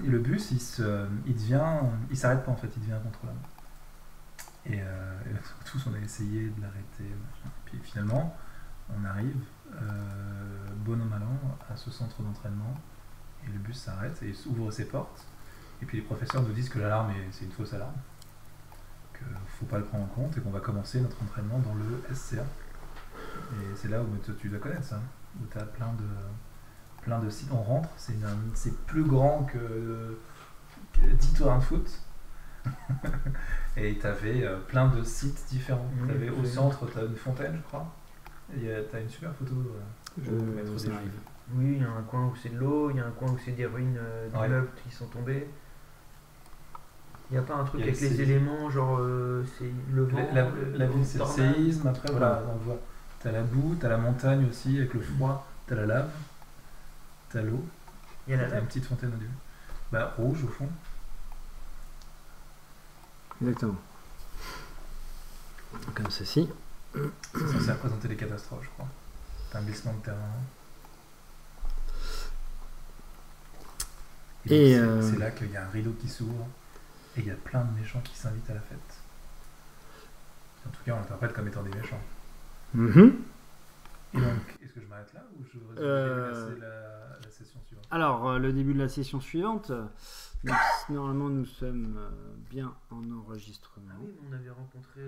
Et le bus, il s'arrête pas en fait, il devient incontrôlable. Et tous on a essayé de l'arrêter, machin. Puis finalement, on arrive, bon an mal an, à ce centre d'entraînement, et le bus s'arrête et ouvre ses portes. Et puis les professeurs nous disent que l'alarme c'est une fausse alarme, qu'il ne faut pas le prendre en compte et qu'on va commencer notre entraînement dans le SCA. Et c'est là où tu dois connaître ça, où tu as plein de sites. On rentre, c'est plus grand que 10 terrains de foot. Et tu avais plein de sites différents. Tu avais au centre, tu as une fontaine, je crois. Et tu as une super photo. Ça arrive. Oui, il y a un coin où c'est de l'eau, il y a un coin où c'est des ruines d'immeubles qui sont tombés. Il n'y a pas un truc avec les éléments, genre c'est le vent. La ville, c'est le séisme. Après, voilà, on voit. T'as la boue, t'as la montagne aussi avec le froid, t'as la lave, t'as l'eau. Il y a une petite fontaine au début. Bah, rouge au fond. Exactement. Comme ceci. C'est censé représenter les catastrophes, je crois. T'as un glissement de terrain. Et c'est là qu'il y a un rideau qui s'ouvre et il y a plein de méchants qui s'invitent à la fête. En tout cas, on l'interprète comme étant des méchants. Et donc, est-ce que je m'arrête là ou je voudrais la session suivante? Alors, le début de la session suivante. Donc, normalement, nous sommes bien en enregistrement. Ah oui, on avait rencontré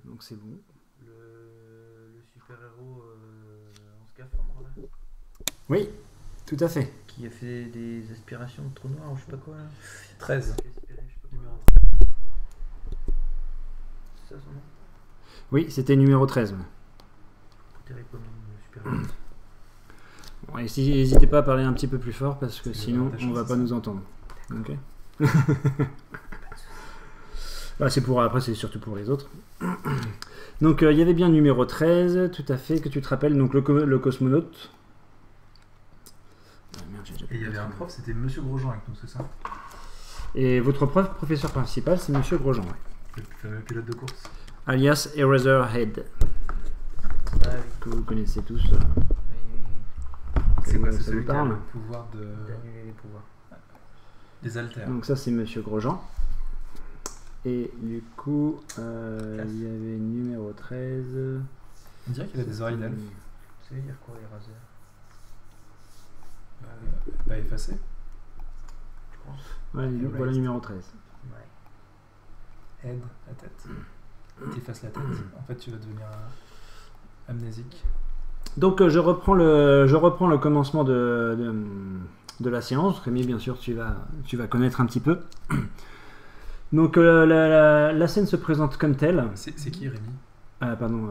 donc c'est bon. Le super-héros en scaphandre là. Oui, tout à fait. Qui a fait des aspirations de trou noir ou je sais pas quoi là. 13. Numéro 13. C'est ça son nom? Oui, c'était numéro 13. Bon, et n'hésitez pas à parler un petit peu plus fort parce que sinon on va pas nous entendre. Ok. Voilà, après c'est surtout pour les autres. Donc il y avait bien numéro 13, tout à fait, que tu te rappelles, donc le cosmonaute. Et il y avait un prof, c'était Monsieur Grosjean avec nous, c'est ça? Et votre professeur principal, c'est Monsieur Grosjean, ouais. Le fameux pilote de course. Alias Eraserhead. Que vous connaissez tous. C'est quoi? C'est celui qui a le pouvoir d'annuler les pouvoirs. Des haltères. Donc ça c'est Monsieur Grosjean. Et du coup, il y avait numéro 13. On dirait qu'il a des oreilles d'elfe. Ça veut dire quoi, Eraser? Pas effacé, je crois. Ouais, voilà numéro 13. Ouais. Aide la tête. T'effaces la tête. En fait, tu vas devenir amnésique. Donc je reprends le commencement de la séance. Rémi, bien sûr, tu vas connaître un petit peu. Donc la scène se présente comme telle. C'est qui, Rémi? Pardon.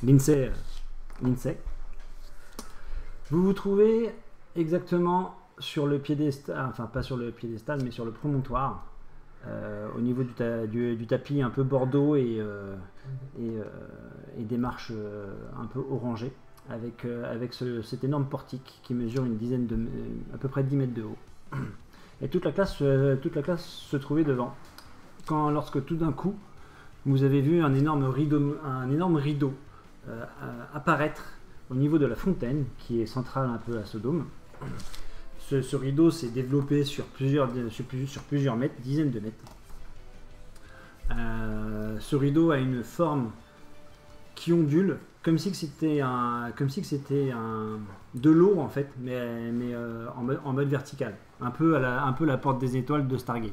Lindsay. Vous vous trouvez exactement sur le piédestal, enfin pas sur le piédestal, mais sur le promontoire, au niveau du tapis un peu bordeaux et des marches un peu orangées, avec cet énorme portique qui mesure à peu près 10 mètres de haut. Et toute la classe se trouvait devant. Lorsque tout d'un coup, vous avez vu un énorme rideau apparaître au niveau de la fontaine, qui est centrale un peu à ce dôme. Ce rideau s'est développé sur plusieurs mètres, dizaines de mètres. Ce rideau a une forme qui ondule, comme si c'était de l'eau en fait, mais en mode vertical, un peu la porte des étoiles de Stargate.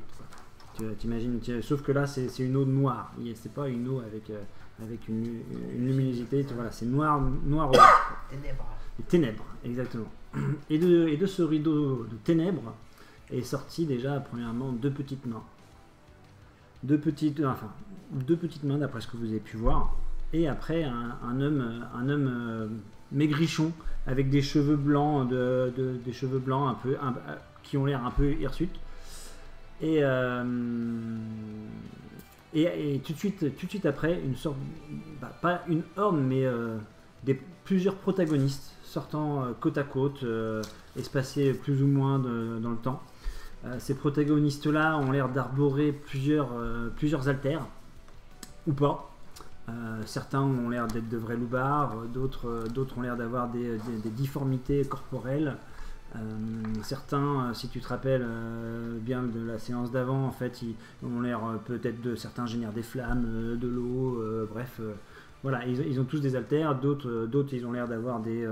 T'imagines, sauf que là c'est une eau noire, c'est pas une eau avec une luminosité, voilà, c'est noir. Ténèbres, exactement. Et de ce rideau de ténèbres est sorti déjà premièrement deux petites mains. Deux petites mains d'après ce que vous avez pu voir. Et après un homme maigrichon avec des cheveux blancs, des cheveux blancs un peu qui ont l'air un peu hirsutes. Et tout de suite après, une sorte, pas une horde, mais plusieurs protagonistes sortant côte à côte, espacés plus ou moins dans le temps. Ces protagonistes-là ont l'air d'arborer plusieurs haltères, ou pas. Certains ont l'air d'être de vrais loupards, d'autres ont l'air d'avoir des difformités corporelles. Certains, si tu te rappelles bien de la séance d'avant, en fait, ils ont l'air peut-être de certains génèrent des flammes, de l'eau, bref. Voilà, ils ont tous des haltères, d'autres ils ont l'air d'avoir des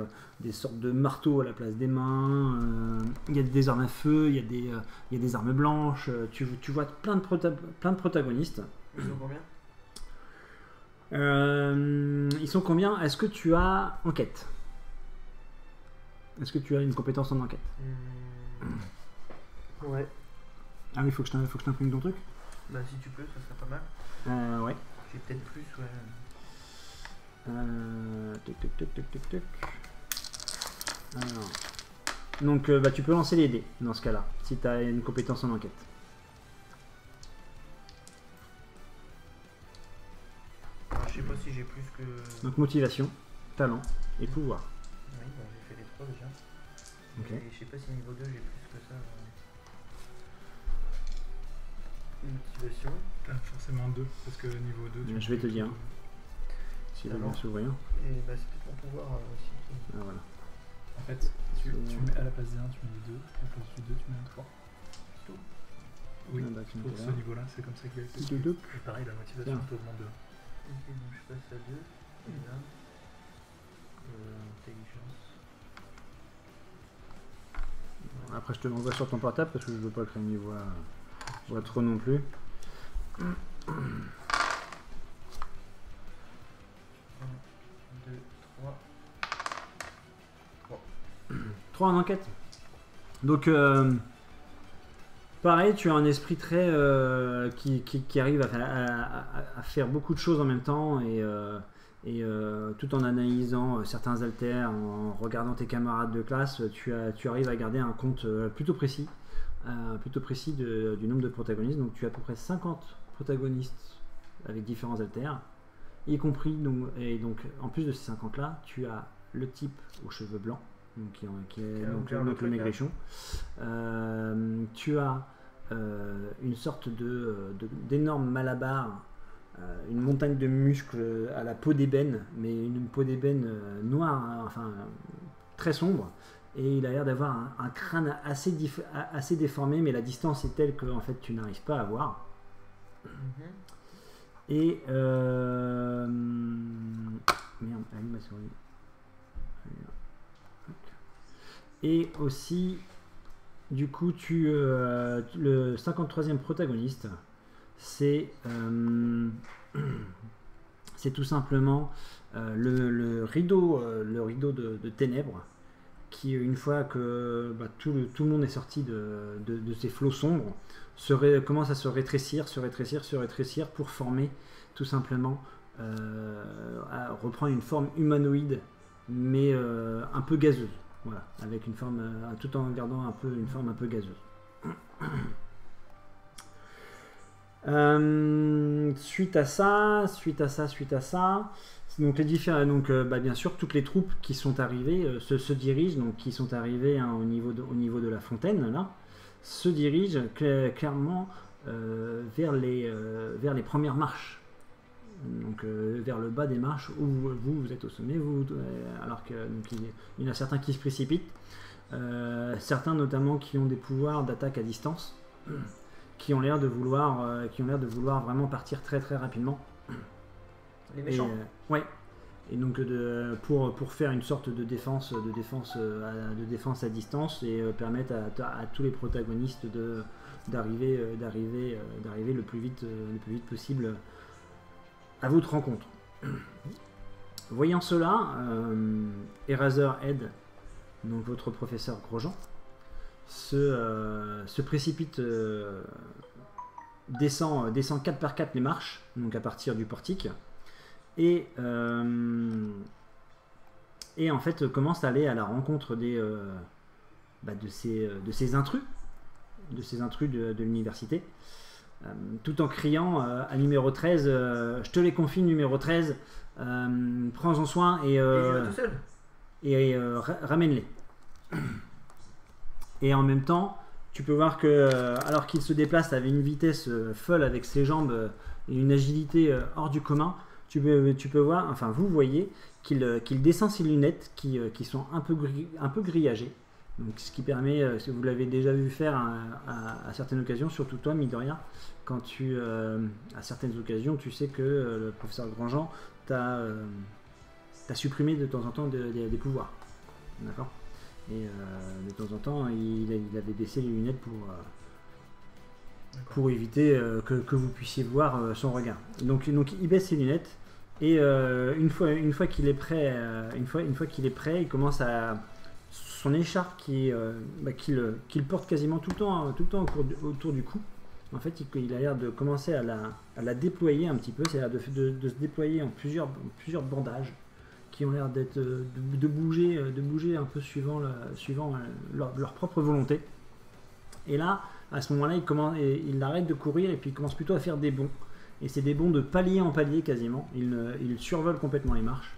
sortes de marteaux à la place des mains. Il y a des armes à feu, il y a des armes blanches. Tu vois plein de protagonistes. Ils sont combien? Ils sont combien? Est-ce que tu as enquête? Est-ce que tu as une compétence en enquête? Ouais. Ah oui, faut que je t'imprime ton truc? Bah si tu peux, ça serait pas mal. Ouais. J'ai peut-être plus, ouais. Tic. Alors. Donc tu peux lancer les dés dans ce cas-là, si tu as une compétence en enquête. Alors, je sais pas si j'ai plus que... Donc motivation, talent et pouvoir. Oui, bah, j'ai fait les 3 déjà. Ok. Et je sais pas si niveau 2 j'ai plus que ça. Motivation. Forcément 2, parce que niveau 2... Je vais te dire. S'il va bien s'ouvrir. Et bah c'est peut-être mon pouvoir aussi. Ah voilà. En fait, tu mets à la place d'1, tu mets du 2, à la place du 2, tu mets un 3. Tout. Oui, Ah bah, tu pour mets ce là. niveau-là, c'est comme ça qu'il a été. Deux, deux. Et pareil, la motivation Bien. t'augmente 2. Ok, donc je passe à 2. Et là. Intelligence. Après je te l'envoie sur ton portable parce que je veux pas que Rémi voit trop non plus. 1, 2, 3. 3 en enquête. Donc pareil, tu as un esprit très qui arrive à faire beaucoup de choses en même temps et tout en analysant certains haltères, en regardant tes camarades de classe, tu arrives à garder un compte plutôt précis du nombre de protagonistes. Donc tu as à peu près 50 protagonistes avec différents haltères, y compris donc en plus de ces 50 là, tu as le type aux cheveux blancs. Donc, qui est donc le maigrichon. Tu as une sorte d'énorme malabar, une montagne de muscles à la peau d'ébène, mais une peau d'ébène noire, hein, enfin très sombre. Et il a l'air d'avoir un crâne assez déformé, mais la distance est telle que en fait tu n'arrives pas à voir. Et merde, allez ma souris. Et aussi, du coup, le 53e protagoniste, c'est tout simplement le rideau de ténèbres qui, une fois que tout le monde est sorti de ces flots sombres, commence à se rétrécir pour former tout simplement, à reprendre une forme humanoïde, mais un peu gazeuse. Voilà, avec une forme, tout en gardant une forme un peu gazeuse. Suite à ça, donc bien sûr toutes les troupes qui sont arrivées se dirigent, donc qui sont arrivées au niveau de la fontaine là, se dirigent clairement vers les premières marches. Donc vers le bas des marches où vous êtes au sommet, alors qu'il y en a certains qui se précipitent, certains notamment qui ont des pouvoirs d'attaque à distance, qui ont l'air de vouloir vraiment partir très très rapidement. Les méchants. Ouais. Et donc pour faire une sorte de défense à distance et permettre à tous les protagonistes d'arriver le plus vite possible à votre rencontre. Voyant cela, Eraserhead, donc votre professeur Grosjean, se précipite, descend 4 par 4 les marches, donc à partir du portique, et en fait commence à aller à la rencontre de ces intrus de l'université. Tout en criant à numéro 13, je te les confie numéro 13, prends-en soin et ramène-les. Et en même temps, tu peux voir que alors qu'il se déplace avec une vitesse folle avec ses jambes et une agilité hors du commun, tu peux voir, enfin vous voyez qu'il descend ses lunettes qui sont un peu grillagées, Donc, ce qui permet, si vous l'avez déjà vu faire à certaines occasions, surtout toi, Midoriya, quand à certaines occasions, tu sais que le professeur Grandjean t'a supprimé de temps en temps des pouvoirs. D'accord. Et de temps en temps, il avait baissé les lunettes pour éviter que vous puissiez voir son regard. Donc il baisse ses lunettes et une fois qu'il est prêt, il commence à son écharpe qu'il porte quasiment tout le temps autour du cou. En fait, il a l'air de commencer à la déployer un petit peu, c'est-à-dire de se déployer en plusieurs bandages qui ont l'air de bouger un peu suivant leur propre volonté. Et là, à ce moment-là, il arrête de courir et puis il commence plutôt à faire des bonds. Et c'est des bonds de palier en palier quasiment. Il survole complètement les marches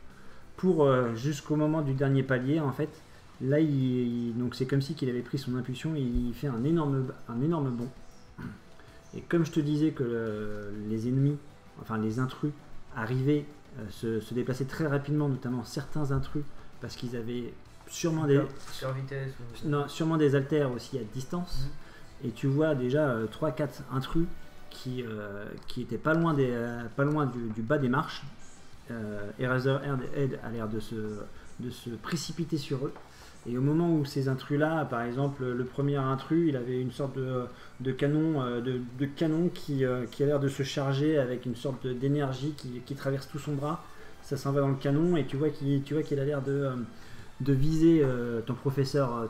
pour jusqu'au moment du dernier palier. En fait, là, donc c'est comme si qu'il avait pris son impulsion et il fait un énorme bond. Et comme je te disais que les ennemis, enfin les intrus, arrivaient se déplacer très rapidement, notamment certains intrus, parce qu'ils avaient sûrement sûrement des haltères aussi à distance. Et tu vois déjà 3-4 intrus qui étaient pas loin du bas des marches. Eraserhead a l'air de se précipiter sur eux. Et au moment où ces intrus-là, par exemple, le premier intrus, il avait une sorte de canon, qui a l'air de se charger avec une sorte d'énergie qui traverse tout son bras. Ça s'en va dans le canon et tu vois qu'il a l'air de viser ton professeur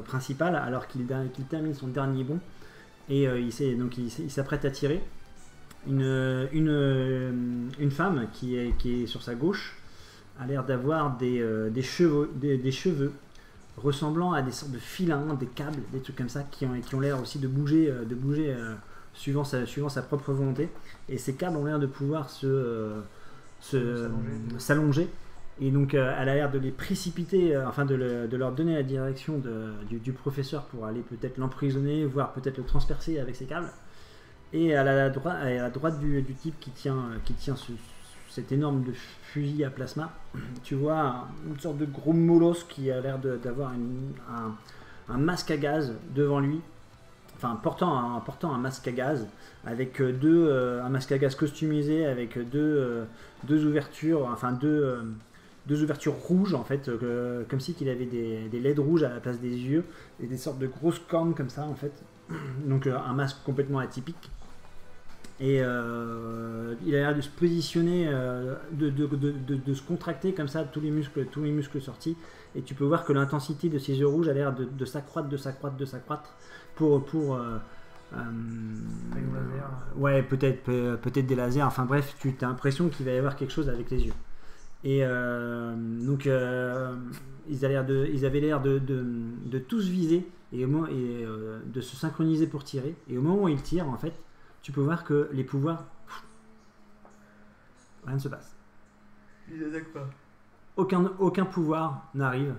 principal alors qu'il termine son dernier bond. Et il s'apprête à tirer. Une femme qui est sur sa gauche a l'air d'avoir des cheveux ressemblant à des sortes de filins, des câbles, des trucs comme ça qui ont l'air aussi de bouger suivant sa propre volonté. Et ces câbles ont l'air de pouvoir s'allonger. Et donc elle a l'air de les précipiter, de leur donner la direction du professeur pour aller peut-être l'emprisonner, voire peut-être le transpercer avec ses câbles. Et à la droite du type qui tient cet énorme fusil à plasma, tu vois une sorte de gros molosse qui a l'air d'avoir un masque à gaz devant lui, enfin portant un masque à gaz avec un masque à gaz customisé avec deux ouvertures, deux ouvertures rouges en fait, comme si qu'il avait des LED rouges à la place des yeux et des sortes de grosses cornes comme ça en fait. Donc un masque complètement atypique. Et il a l'air de se positionner, de se contracter comme ça, tous les muscles sortis. Et tu peux voir que l'intensité de ses yeux rouges a l'air de s'accroître pour ouais, peut-être des lasers. Enfin bref, tu as l'impression qu'il va y avoir quelque chose avec les yeux. Et donc ils avaient l'air de tous viser et de se synchroniser pour tirer. Et au moment où ils tirent, en fait, tu peux voir que les pouvoirs, rien ne se passe. Ils attaquent pas. Aucun pouvoir n'arrive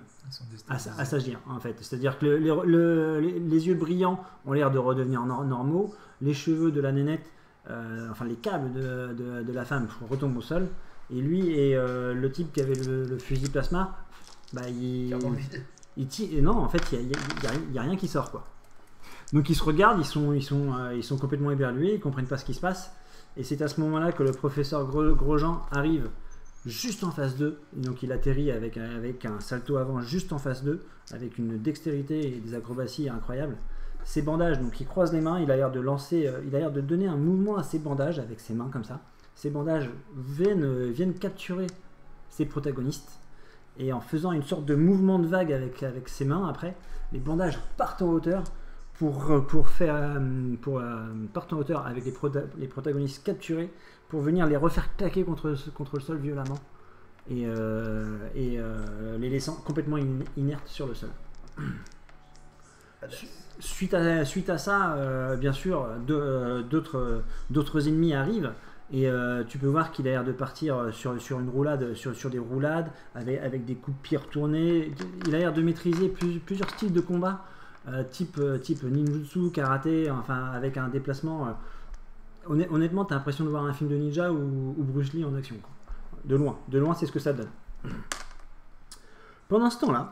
à s'agir en fait. C'est-à-dire que les yeux brillants ont l'air de redevenir normaux, les cheveux de la nénette, les câbles de la femme retombent au sol, et lui et le type qui avait le fusil plasma, il tire. Non, en fait, il y a rien qui sort quoi. Donc ils se regardent, ils sont complètement éberlués, ils comprennent pas ce qui se passe. Et c'est à ce moment-là que le professeur Grosjean arrive juste en face d'eux. Donc il atterrit avec un salto avant juste en face d'eux, avec une dextérité et des acrobaties incroyables. Ses bandages, donc il croise les mains, il a l'air de donner un mouvement à ses bandages avec ses mains comme ça. Ces bandages viennent capturer ses protagonistes. Et en faisant une sorte de mouvement de vague avec ses mains, après, les bandages partent en hauteur partent en hauteur avec les protagonistes capturés pour venir les refaire claquer contre le sol violemment et les laissant complètement inertes sur le sol. Suite à ça, bien sûr, d'autres ennemis arrivent. Et tu peux voir qu'il a l'air de partir sur une roulade, sur des roulades, avec des coups de pied retournés. Il a l'air de maîtriser plusieurs styles de combat, type ninjutsu, karaté, enfin avec un déplacement. Honnêtement, tu as l'impression de voir un film de ninja ou Bruce Lee en action, quoi. De loin, c'est ce que ça donne. Pendant ce temps-là,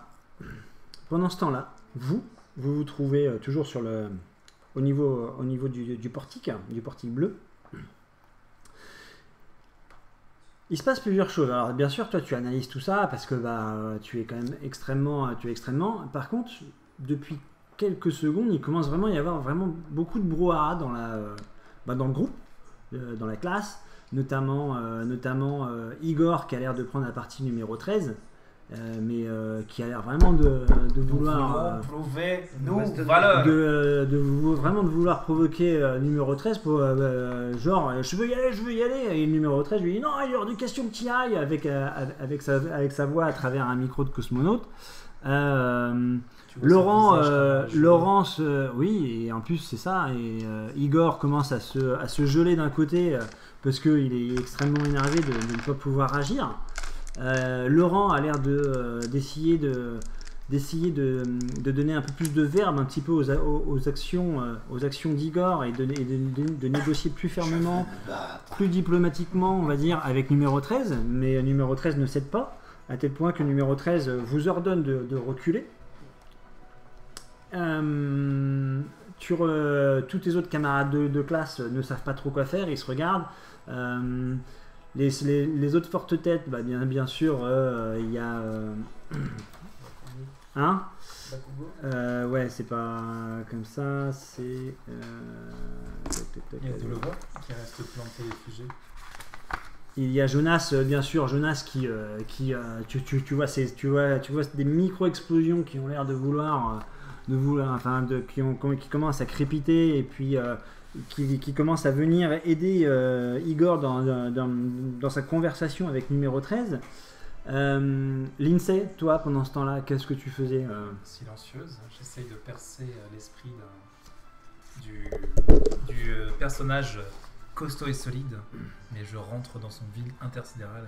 Pendant ce temps-là, vous vous trouvez toujours au niveau du portique bleu. Il se passe plusieurs choses. Alors bien sûr, toi tu analyses tout ça parce que tu es quand même extrêmement. Par contre, depuis quelques secondes, il commence vraiment à y avoir vraiment beaucoup de brouhaha dans le groupe, dans la classe, notamment Igor qui a l'air de prendre la partie numéro 13. Mais qui a l'air vraiment de vouloir prouver nos valeurs, vraiment de vouloir provoquer numéro 13 pour genre je veux y aller, et le numéro 13 lui dit non, il y a hors de question que tu y ailles avec sa voix à travers un micro de cosmonaute. Laurence, oui, et en plus c'est ça, et Igor commence à se geler d'un côté parce qu'il est extrêmement énervé de ne pas pouvoir agir. Laurent a l'air d'essayer de donner un peu plus de verbe un petit peu aux actions d'Igor et de négocier plus fermement, plus diplomatiquement, on va dire, avec numéro 13, mais numéro 13 ne cède pas, à tel point que numéro 13 vous ordonne de reculer. Tous tes autres camarades de classe ne savent pas trop quoi faire, ils se regardent. Les autres fortes têtes, bien sûr, il y a ouais, c'est pas comme ça, c'est il y a Dolova qui reste planté et figé. Il y a Jonas, bien sûr, Jonas qui tu vois des micro-explosions qui ont l'air qui commencent à crépiter, et puis qui commence à venir aider Igor dans sa conversation avec numéro 13. Lindsay, toi, pendant ce temps-là, qu'est-ce que tu faisais Silencieuse, j'essaye de percer l'esprit du personnage costaud et solide, mais je rentre dans son vide intersidéral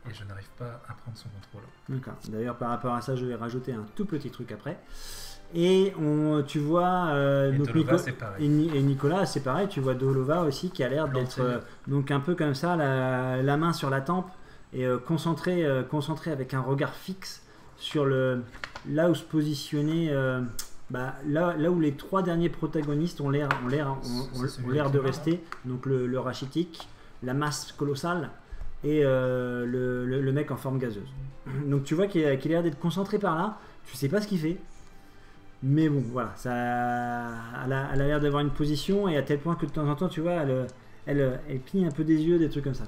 et je n'arrive pas à prendre son contrôle. D'accord. D'ailleurs, par rapport à ça, je vais rajouter un tout petit truc après. Et tu vois et Nicolas, c'est pareil, tu vois Dolova aussi qui a l'air d'être donc un peu comme ça, la main sur la tempe, et concentré avec un regard fixe sur là où se positionner, là où les trois derniers protagonistes ont l'air de rester, donc le rachitique, la masse colossale et le mec en forme gazeuse. Donc tu vois qu'il a l'air d'être concentré par là, tu sais pas ce qu'il fait. Mais bon, voilà, elle a l'air d'avoir une position, et à tel point que de temps en temps, tu vois, elle cligne un peu des yeux, des trucs comme ça.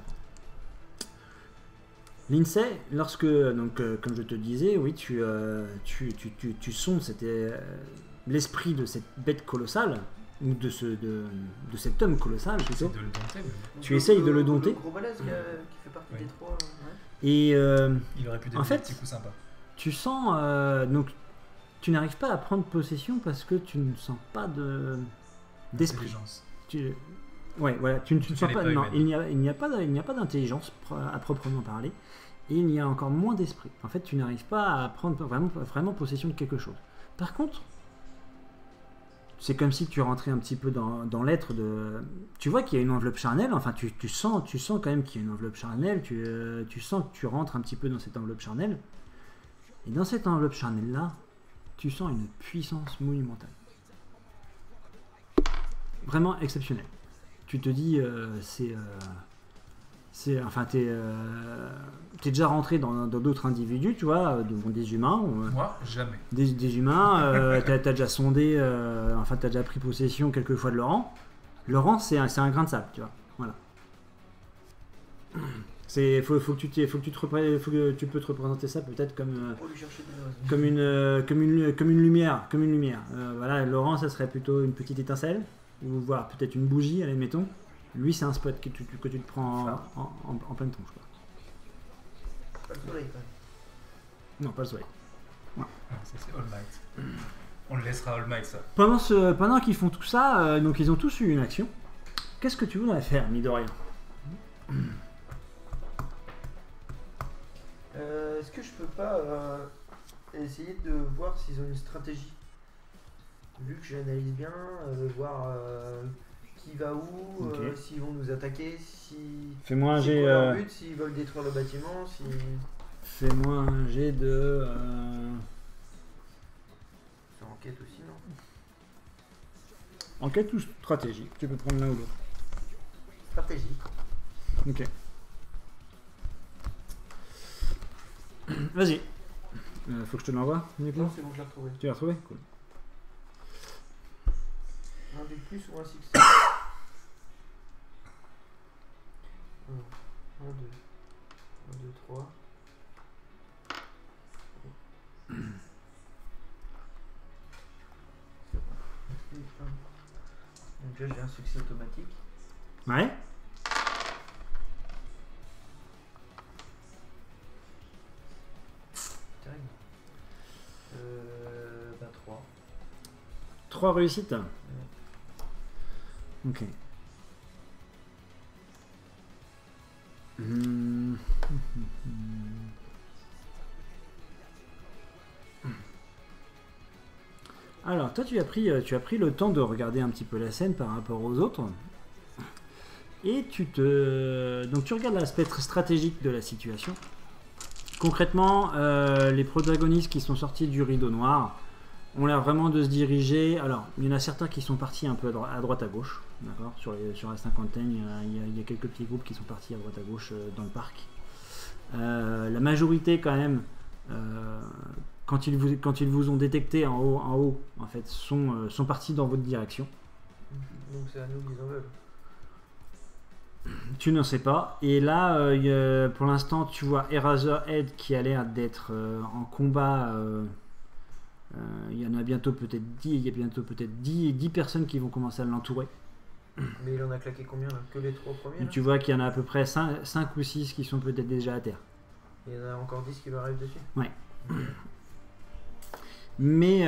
Lindsay, comme je te disais, oui, tu sondes l'esprit de cette bête colossale, ou de cet homme colossal, plutôt. Tu essayes de le dompter. Le gros balèze qui fait partie des trois. Ouais. Et il aurait pu en fait, petit coup sympa. Tu sens tu n'arrives pas à prendre possession parce que tu ne sens pas d'esprit. Ouais, voilà, tu ne sens pas. Non, il n'y a pas d'intelligence à proprement parler, et il y a encore moins d'esprit. En fait, tu n'arrives pas à prendre vraiment possession de quelque chose. Par contre, c'est comme si tu rentrais un petit peu dans l'être de. Tu vois qu'il y a une enveloppe charnelle. Enfin, tu sens quand même qu'il y a une enveloppe charnelle. Tu sens que tu rentres un petit peu dans cette enveloppe charnelle. Et dans cette enveloppe charnelle là, tu sens une puissance monumentale. Vraiment exceptionnelle. Tu te dis, t'es déjà rentré dans d'autres individus, tu vois, des humains. Moi, jamais. Des humains, t'as déjà sondé, t'as déjà pris possession quelques fois de Laurent. Laurent, c'est un grain de sable, tu vois. Voilà. Faut que tu peux te représenter ça peut-être comme une lumière. Voilà, Laurent, ça serait plutôt une petite étincelle, ou voire peut-être une bougie, allez, mettons. Lui, c'est un spot que tu te prends en pleine tronche, quoi. Pas le soleil, quand même. Non, pas le soleil. Ouais. Ça, c'est All Might. On le laissera All Might, ça. Pendant qu'ils font tout ça, donc ils ont tous eu une action. Qu'est-ce que tu voudrais faire, Midoriya? Est-ce que je peux pas essayer de voir s'ils ont une stratégie? Vu que j'analyse bien, voir qui va où, Okay. s'ils vont nous attaquer, Fais-moi un c'est jet. quoi leur but, s'ils veulent détruire le bâtiment, Fais-moi un jet de. Enquête aussi, non? Enquête ou stratégie? Tu peux prendre l'un ou l'autre. Stratégie. Ok. Vas-y. Faut que je te l'envoie, Nico? Non, c'est bon, je l'ai retrouvé. Tu l'as retrouvé? Cool. Un du plus ou un succès? 1, 2, 3. Donc là j'ai un succès automatique. Ouais. Terrible. 3. 3 réussites. Ok. Alors, toi, tu as pris le temps de regarder un petit peu la scène par rapport aux autres. Et donc tu regardes l'aspect très stratégique de la situation. Concrètement, les protagonistes qui sont sortis du rideau noir ont l'air vraiment de se diriger. Alors, il y en a certains qui sont partis un peu à droite à gauche, d'accord. Sur la cinquantaine, il y a quelques petits groupes qui sont partis à droite à gauche dans le parc. La majorité, quand même, quand ils vous ont détecté en haut, en fait, sont partis dans votre direction. Donc c'est à nous qu'ils en veulent. Tu ne sais pas. Et là, pour l'instant, tu vois Eraserhead qui a l'air d'être en combat. Il y en a bientôt peut-être 10. Il y a bientôt peut-être 10 personnes qui vont commencer à l'entourer. Mais il en a claqué combien là? Que les 3 premiers là? Tu vois qu'il y en a à peu près 5 ou 6 qui sont peut-être déjà à terre. Il y en a encore 10 qui lui arrivent dessus? Ouais. Mais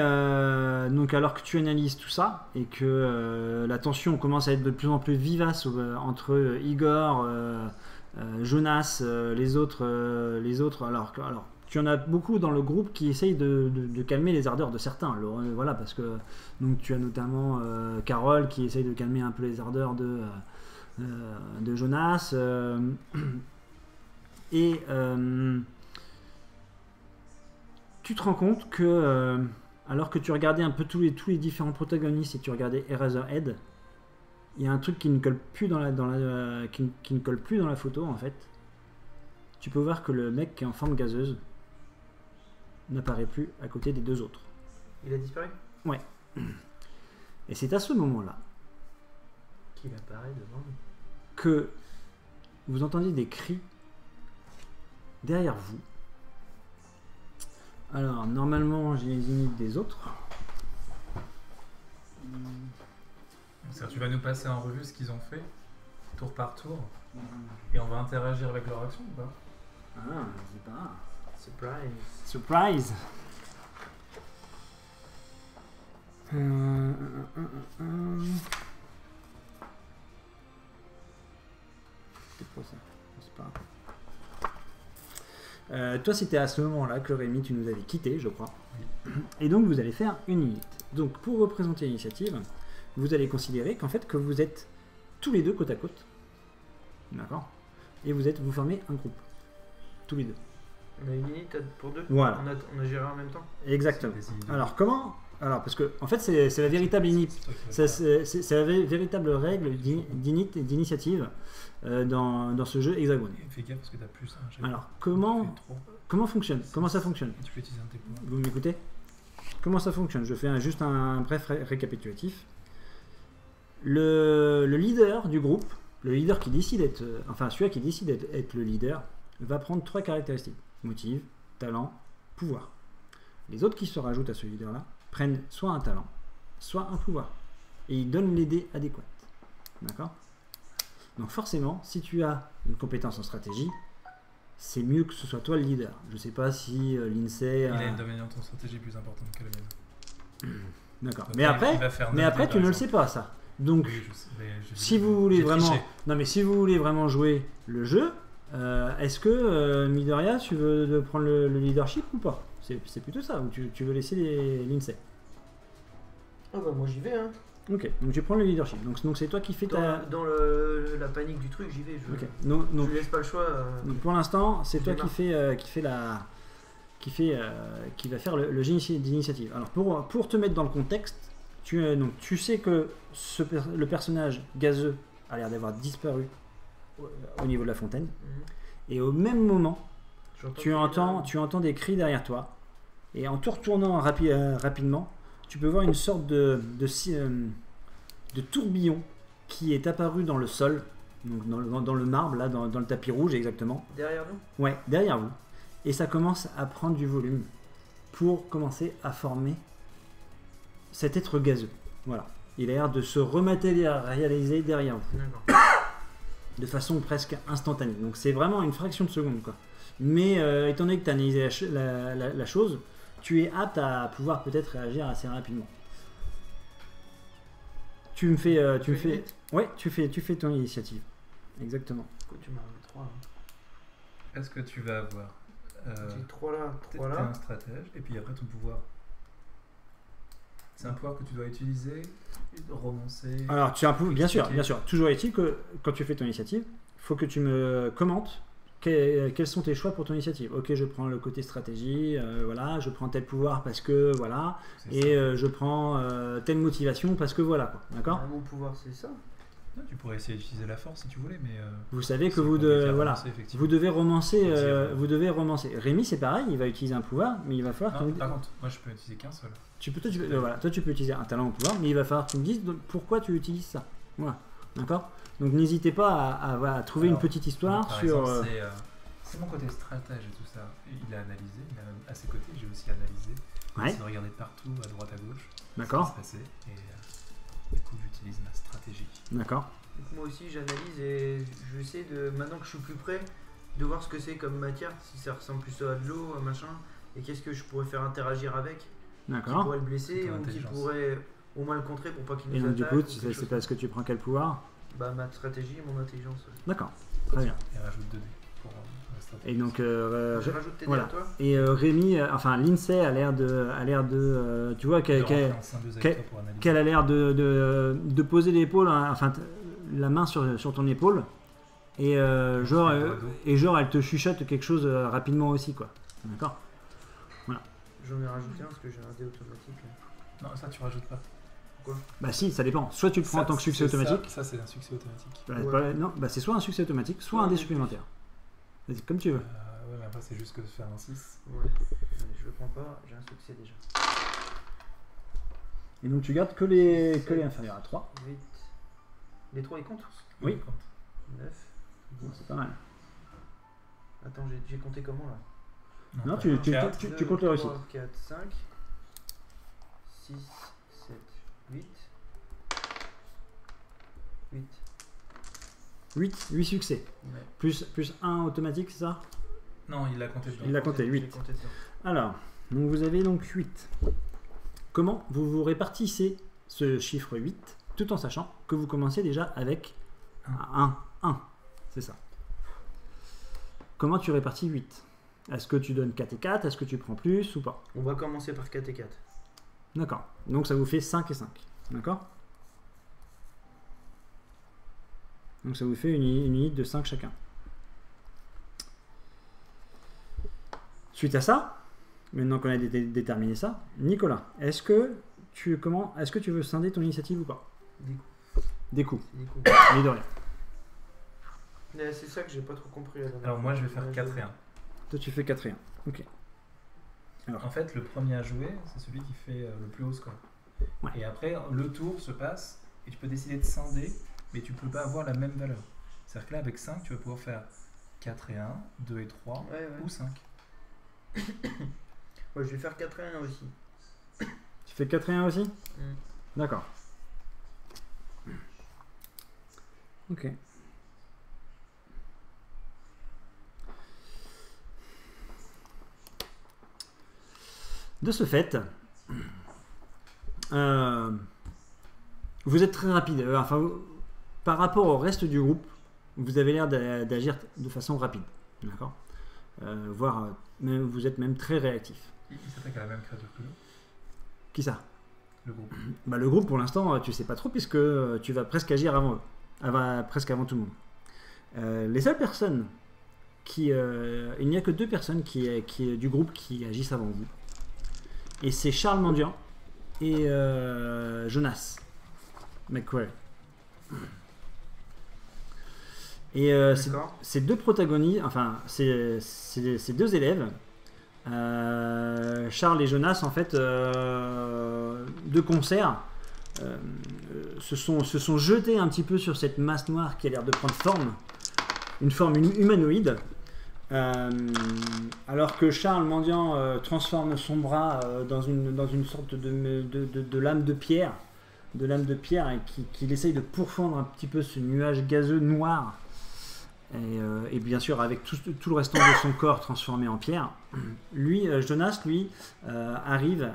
donc alors que tu analyses tout ça et que la tension commence à être de plus en plus vivace entre Igor, Jonas, les autres, alors tu en as beaucoup dans le groupe qui essayent de calmer les ardeurs de certains. Alors, voilà, parce que donc tu as notamment Carole qui essaye de calmer un peu les ardeurs de Jonas et tu te rends compte que alors que tu regardais un peu tous les différents protagonistes et tu regardais Eraserhead, il y a un truc qui ne colle plus dans la photo en fait. Tu peux voir que le mec qui est en forme gazeuse n'apparaît plus à côté des deux autres. Il a disparu? Ouais. Et c'est à ce moment-là qu'il apparaît devant nous. Que vous entendiez des cris derrière vous. Alors, normalement, j'ai les unités des autres. Tu vas nous passer en revue ce qu'ils ont fait, tour par tour, et on va interagir avec leur action ou pas? Ah, c'est pas... Surprise. Surprise. C'est pas ça. C'est pas... toi, c'était à ce moment-là que Rémi, tu nous avais quitté, je crois. Oui. Et donc, vous allez faire une unité. Donc, pour représenter l'initiative, vous allez considérer qu'en fait, que vous êtes tous les deux côte à côte. D'accord. Et vous formez un groupe. Tous les deux. On a une unité pour deux? Voilà. On a géré en même temps? Exactement. Alors, comment... Alors, parce que, en fait, c'est la véritable c'est la véritable règle d'initiative dans ce jeu Hexagone. Fais gaffe parce que t'as plus ça. Alors, comment fonctionne? Comment ça fonctionne? Tu peux utiliser un de tes pouvoirs. Vous m'écoutez? Comment ça fonctionne? Je fais juste un bref récapitulatif. Le leader du groupe, le leader qui décide d'être... Enfin, celui qui décide d'être le leader, va prendre 3 caractéristiques. Motive, talent, pouvoir. Les autres qui se rajoutent à ce leader-là prennent soit un talent, soit un pouvoir. Et ils donnent les dés adéquats. D'accord? Donc forcément, si tu as une compétence en stratégie, c'est mieux que ce soit toi le leader. Je sais pas si l'INSEE... Il a une dominante en stratégie plus importante que la mienne. D'accord. Mais après tu ne le sais pas, ça. Donc, oui, si vous voulez vraiment... triché. Non, mais si vous voulez vraiment jouer le jeu, est-ce que, Midoriya, tu veux prendre le leadership ou pas? C'est plutôt ça, ou tu veux laisser l'INSEE? Ah bah moi j'y vais hein. Ok, donc tu prends le leadership. Donc c'est toi qui fais dans la panique du truc, j'y vais. Je okay. je laisse pas le choix. Donc pour l'instant, c'est toi qui fais qui va faire le jet d'initiative. Alors pour te mettre dans le contexte, tu sais que le personnage gazeux a l'air d'avoir disparu au niveau de la fontaine. Et au même moment, tu entends des cris derrière toi. Et en te retournant rapidement, tu peux voir une sorte de tourbillon qui est apparu dans le sol, donc dans le marbre, là, dans le tapis rouge exactement. Derrière nous? Ouais, derrière vous. Et ça commence à prendre du volume pour commencer à former cet être gazeux. Voilà. Il a l'air de se rematérialiser derrière vous. D'accord. De façon presque instantanée. Donc c'est vraiment une fraction de seconde, quoi. Mais étant donné que tu as analysé la chose, tu es apte à pouvoir peut-être réagir assez rapidement. Tu fais ton initiative. Exactement. Pourquoi tu m'as remis 3 là? Est-ce que tu vas avoir J'ai 3 là, t'es 3 là. un stratège, et puis après ton pouvoir. C'est un pouvoir que tu dois utiliser, romancer. Alors tu as un pouvoir, bien sûr. Toujours est-il que quand tu fais ton initiative, il faut que tu me commentes quels sont tes choix pour ton initiative. Ok, je prends le côté stratégie, voilà, je prends tel pouvoir parce que voilà, et je prends telle motivation parce que voilà, quoi. D'accord. Mon pouvoir, c'est ça. Non, tu pourrais essayer d'utiliser la force si tu voulais, mais vous savez que vous devez romancer. Rémi, c'est pareil, il va utiliser un pouvoir, mais il va falloir. Non, par contre, moi je peux utiliser qu'un seul. Toi, tu peux utiliser un talent au pouvoir, mais il va falloir que tu me dises pourquoi tu utilises ça. Voilà, d'accord. Donc n'hésitez pas à trouver une petite histoire par sur. Exemple, c'est mon côté stratège et tout ça. Il a analysé, il a même à ses côtés, j'ai aussi analysé. Ouais. J'ai regardé partout, à droite, à gauche. D'accord. Ce qui se passait, et du coup j'utilise ma stratégie. D'accord. Donc moi aussi j'analyse et je vais essayer de, maintenant que je suis plus près, de voir ce que c'est comme matière, si ça ressemble plus à de l'eau, à machin, et qu'est-ce que je pourrais faire interagir avec, qui D'accord. pourrait le blesser ou qui pourrait au moins le contrer pour pas qu'il nous Et donc attaque. du coup, c'est parce que tu prends quel pouvoir? Bah ma stratégie et mon intelligence. Ouais. D'accord. Très bien. Et rajoute 2 dés pour la stratégie. Et donc Je rajoute tes dés à toi. Et Rémi, enfin l'INSEE a l'air de, tu vois qu'elle a l'air de poser l'épaule, enfin la main sur ton épaule, et genre elle te chuchote quelque chose rapidement aussi, quoi. D'accord. Voilà. J'en ai rajouté un parce que j'ai un dé automatique. Non, ça tu rajoutes pas. Quoi? Bah si, ça dépend. Soit tu le prends en tant que succès automatique. Ça c'est un succès automatique. Non, bah c'est soit un succès automatique, soit un dé supplémentaire. Vas-y, comme tu veux. Ouais, mais après c'est juste que de faire un 6. Ouais. Allez, je le prends pas, j'ai un succès déjà. Et donc tu gardes que les inférieurs à 3. 8. Les 3 ils comptent? Oui. 9. Bon, c'est pas mal. Attends, j'ai compté comment là? Non, tu comptes les réussites. 4, 5, 6, 7, 8. 8 succès. Ouais. Plus 1 automatique, c'est ça? Non, il l'a compté dedans. Il l'a compté, 8. Compté dedans. Alors, donc vous avez donc 8. Comment vous répartissez ce chiffre 8 tout en sachant que vous commencez déjà avec 1. C'est ça. Comment tu répartis 8? Est-ce que tu donnes 4 et 4? Est-ce que tu prends plus ou pas? On va commencer par 4 et 4. D'accord. Donc ça vous fait 5 et 5. D'accord. Donc ça vous fait une unité de 5 chacun. Suite à ça, maintenant qu'on a déterminé ça, Nicolas, est-ce que tu veux scinder ton initiative ou pas? Des coups. Des coups. Mais de rien. C'est ça que j'ai pas trop compris. Alors moi je vais faire 4 et 1. Toi tu fais 4 et 1. Ok. Alors. En fait, le premier à jouer, c'est celui qui fait le plus haut score. Ouais. Et après, le tour se passe et tu peux décider de scinder, mais tu peux pas avoir la même valeur. C'est-à-dire que là, avec 5, tu vas pouvoir faire 4 et 1, 2 et 3, ou 5. Ouais, je vais faire 4 et 1 aussi. Tu fais 4 et 1 aussi? D'accord. Ok. De ce fait, vous êtes très rapide. Par rapport au reste du groupe, vous avez l'air d'agir de façon rapide. D'accord. Voire, vous êtes même très réactif. Il s'attaque à la même créature que nous. Qui ça? Le groupe. Bah, le groupe, pour l'instant, tu sais pas trop, puisque tu vas presque agir presque avant tout le monde. Les seules personnes il n'y a que 2 personnes du groupe qui agissent avant vous. Et c'est Charles Mendiant et Jonas McQuarrie. Et ces 2 protagonistes, enfin ces 2 élèves, Charles et Jonas, en fait, de concert, se sont jetés un petit peu sur cette masse noire qui a l'air de prendre forme, une forme humanoïde, alors que Charles Mendiant transforme son bras dans une sorte de lame de pierre, et qu'il essaye de pourfendre un petit peu ce nuage gazeux noir, et bien sûr avec tout le restant de son corps transformé en pierre. Lui, Jonas, arrive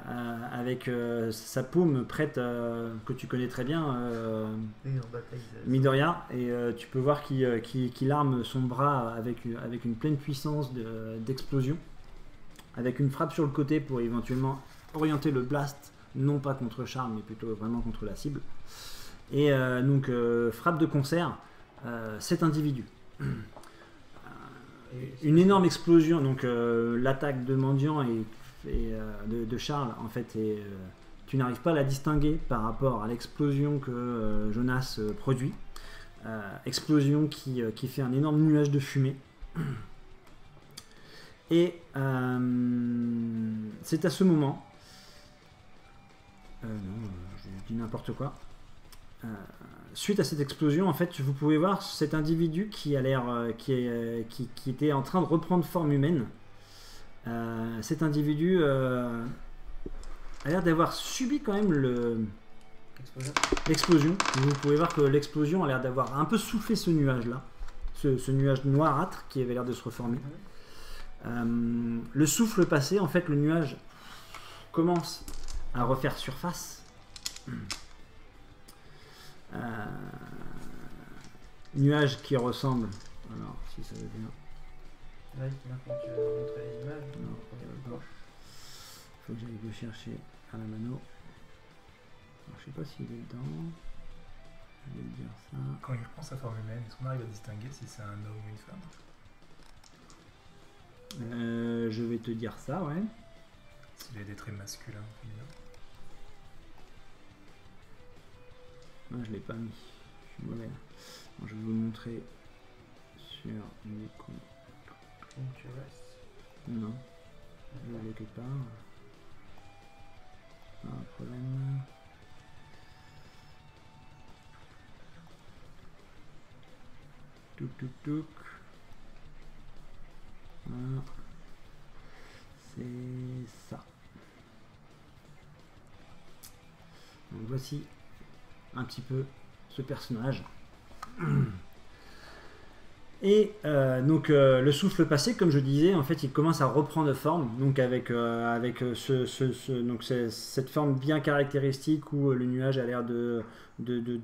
avec sa paume prête, que tu connais très bien, Midoriya, et tu peux voir qu'il arme son bras avec une pleine puissance d'explosion, avec une frappe sur le côté pour éventuellement orienter le blast, non pas contre Charles, mais plutôt vraiment contre la cible. Et donc, frappe de concert, cet individu. Une énorme explosion, donc l'attaque de Mendiant et de Charles, en fait, tu n'arrives pas à la distinguer par rapport à l'explosion que Jonas produit. Explosion qui fait un énorme nuage de fumée. Et c'est à ce moment... non, je dis n'importe quoi. Suite à cette explosion, en fait, vous pouvez voir cet individu qui a l'air, qui était en train de reprendre forme humaine. Cet individu a l'air d'avoir subi quand même l'explosion. Vous pouvez voir que l'explosion a l'air d'avoir un peu soufflé ce nuage-là, ce nuage noirâtre qui avait l'air de se reformer. Le souffle passé, en fait, le nuage commence à refaire surface. Nuage qui ressemble. Alors, si ça veut bien. Ouais, maintenant tu vas montrer les images. Non, faut que j'aille le chercher à la mano. Alors, je sais pas s'il est dedans. Je vais dire ça. Quand il reprend sa forme humaine, est-ce qu'on arrive à distinguer si c'est un homme ou une femme? Je vais te dire ça, ouais. S'il a des traits masculins ou féminins. Non, je l'ai pas mis. Je suis mauvais. Bon, je vais vous le montrer sur une écran. Non. Je l'ai quelque part. Pas un problème. Touk touk touk. Voilà. C'est ça. Donc voici un petit peu ce personnage. Et donc le souffle passé, comme je disais, en fait, il commence à reprendre forme, donc avec cette forme bien caractéristique où le nuage a l'air de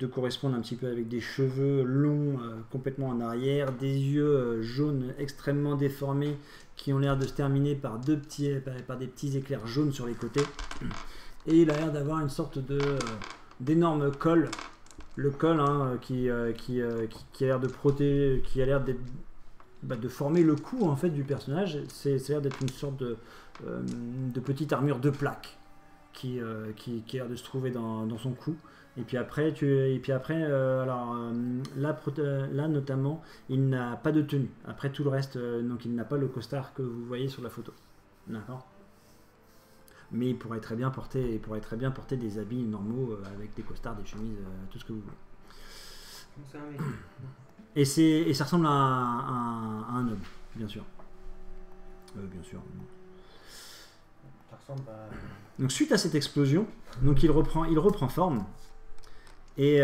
correspondre un petit peu avec des cheveux longs complètement en arrière, des yeux jaunes extrêmement déformés qui ont l'air de se terminer par des petits éclairs jaunes sur les côtés. Et il a l'air d'avoir une sorte d'énorme col. Le col qui a l'air de protéger, qui a l'air de former le cou en fait du personnage. C'est l'air d'être une sorte de petite armure de plaque qui a l'air de se trouver dans son cou. Et puis après, là notamment, il n'a pas de tenue. Après tout le reste, donc il n'a pas le costard que vous voyez sur la photo. D'accord. Mais il pourrait très bien porter des habits normaux avec des costards, des chemises, tout ce que vous voulez. Et ça ressemble à un homme, bien sûr. Bien sûr. Ça ressemble à... Donc suite à cette explosion, donc il reprend forme et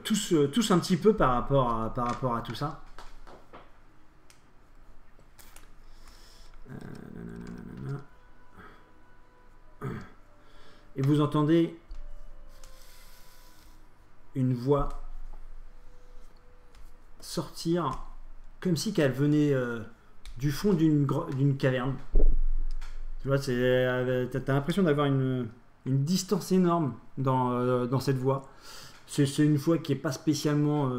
tous un petit peu par rapport à tout ça. Et vous entendez une voix sortir comme si qu'elle venait du fond d'une caverne. Tu vois, t'as l'impression d'avoir une distance énorme dans cette voix. C'est une voix qui n'est pas spécialement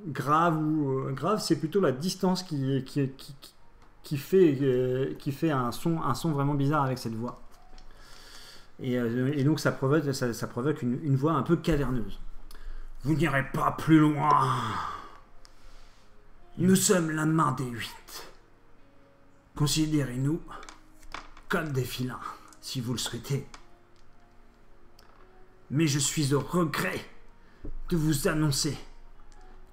grave, c'est plutôt la distance qui fait un son vraiment bizarre avec cette voix. Et donc ça provoque une voix un peu caverneuse. Vous n'irez pas plus loin. Nous sommes la main des 8. Considérez-nous comme des filins, si vous le souhaitez. Mais je suis au regret de vous annoncer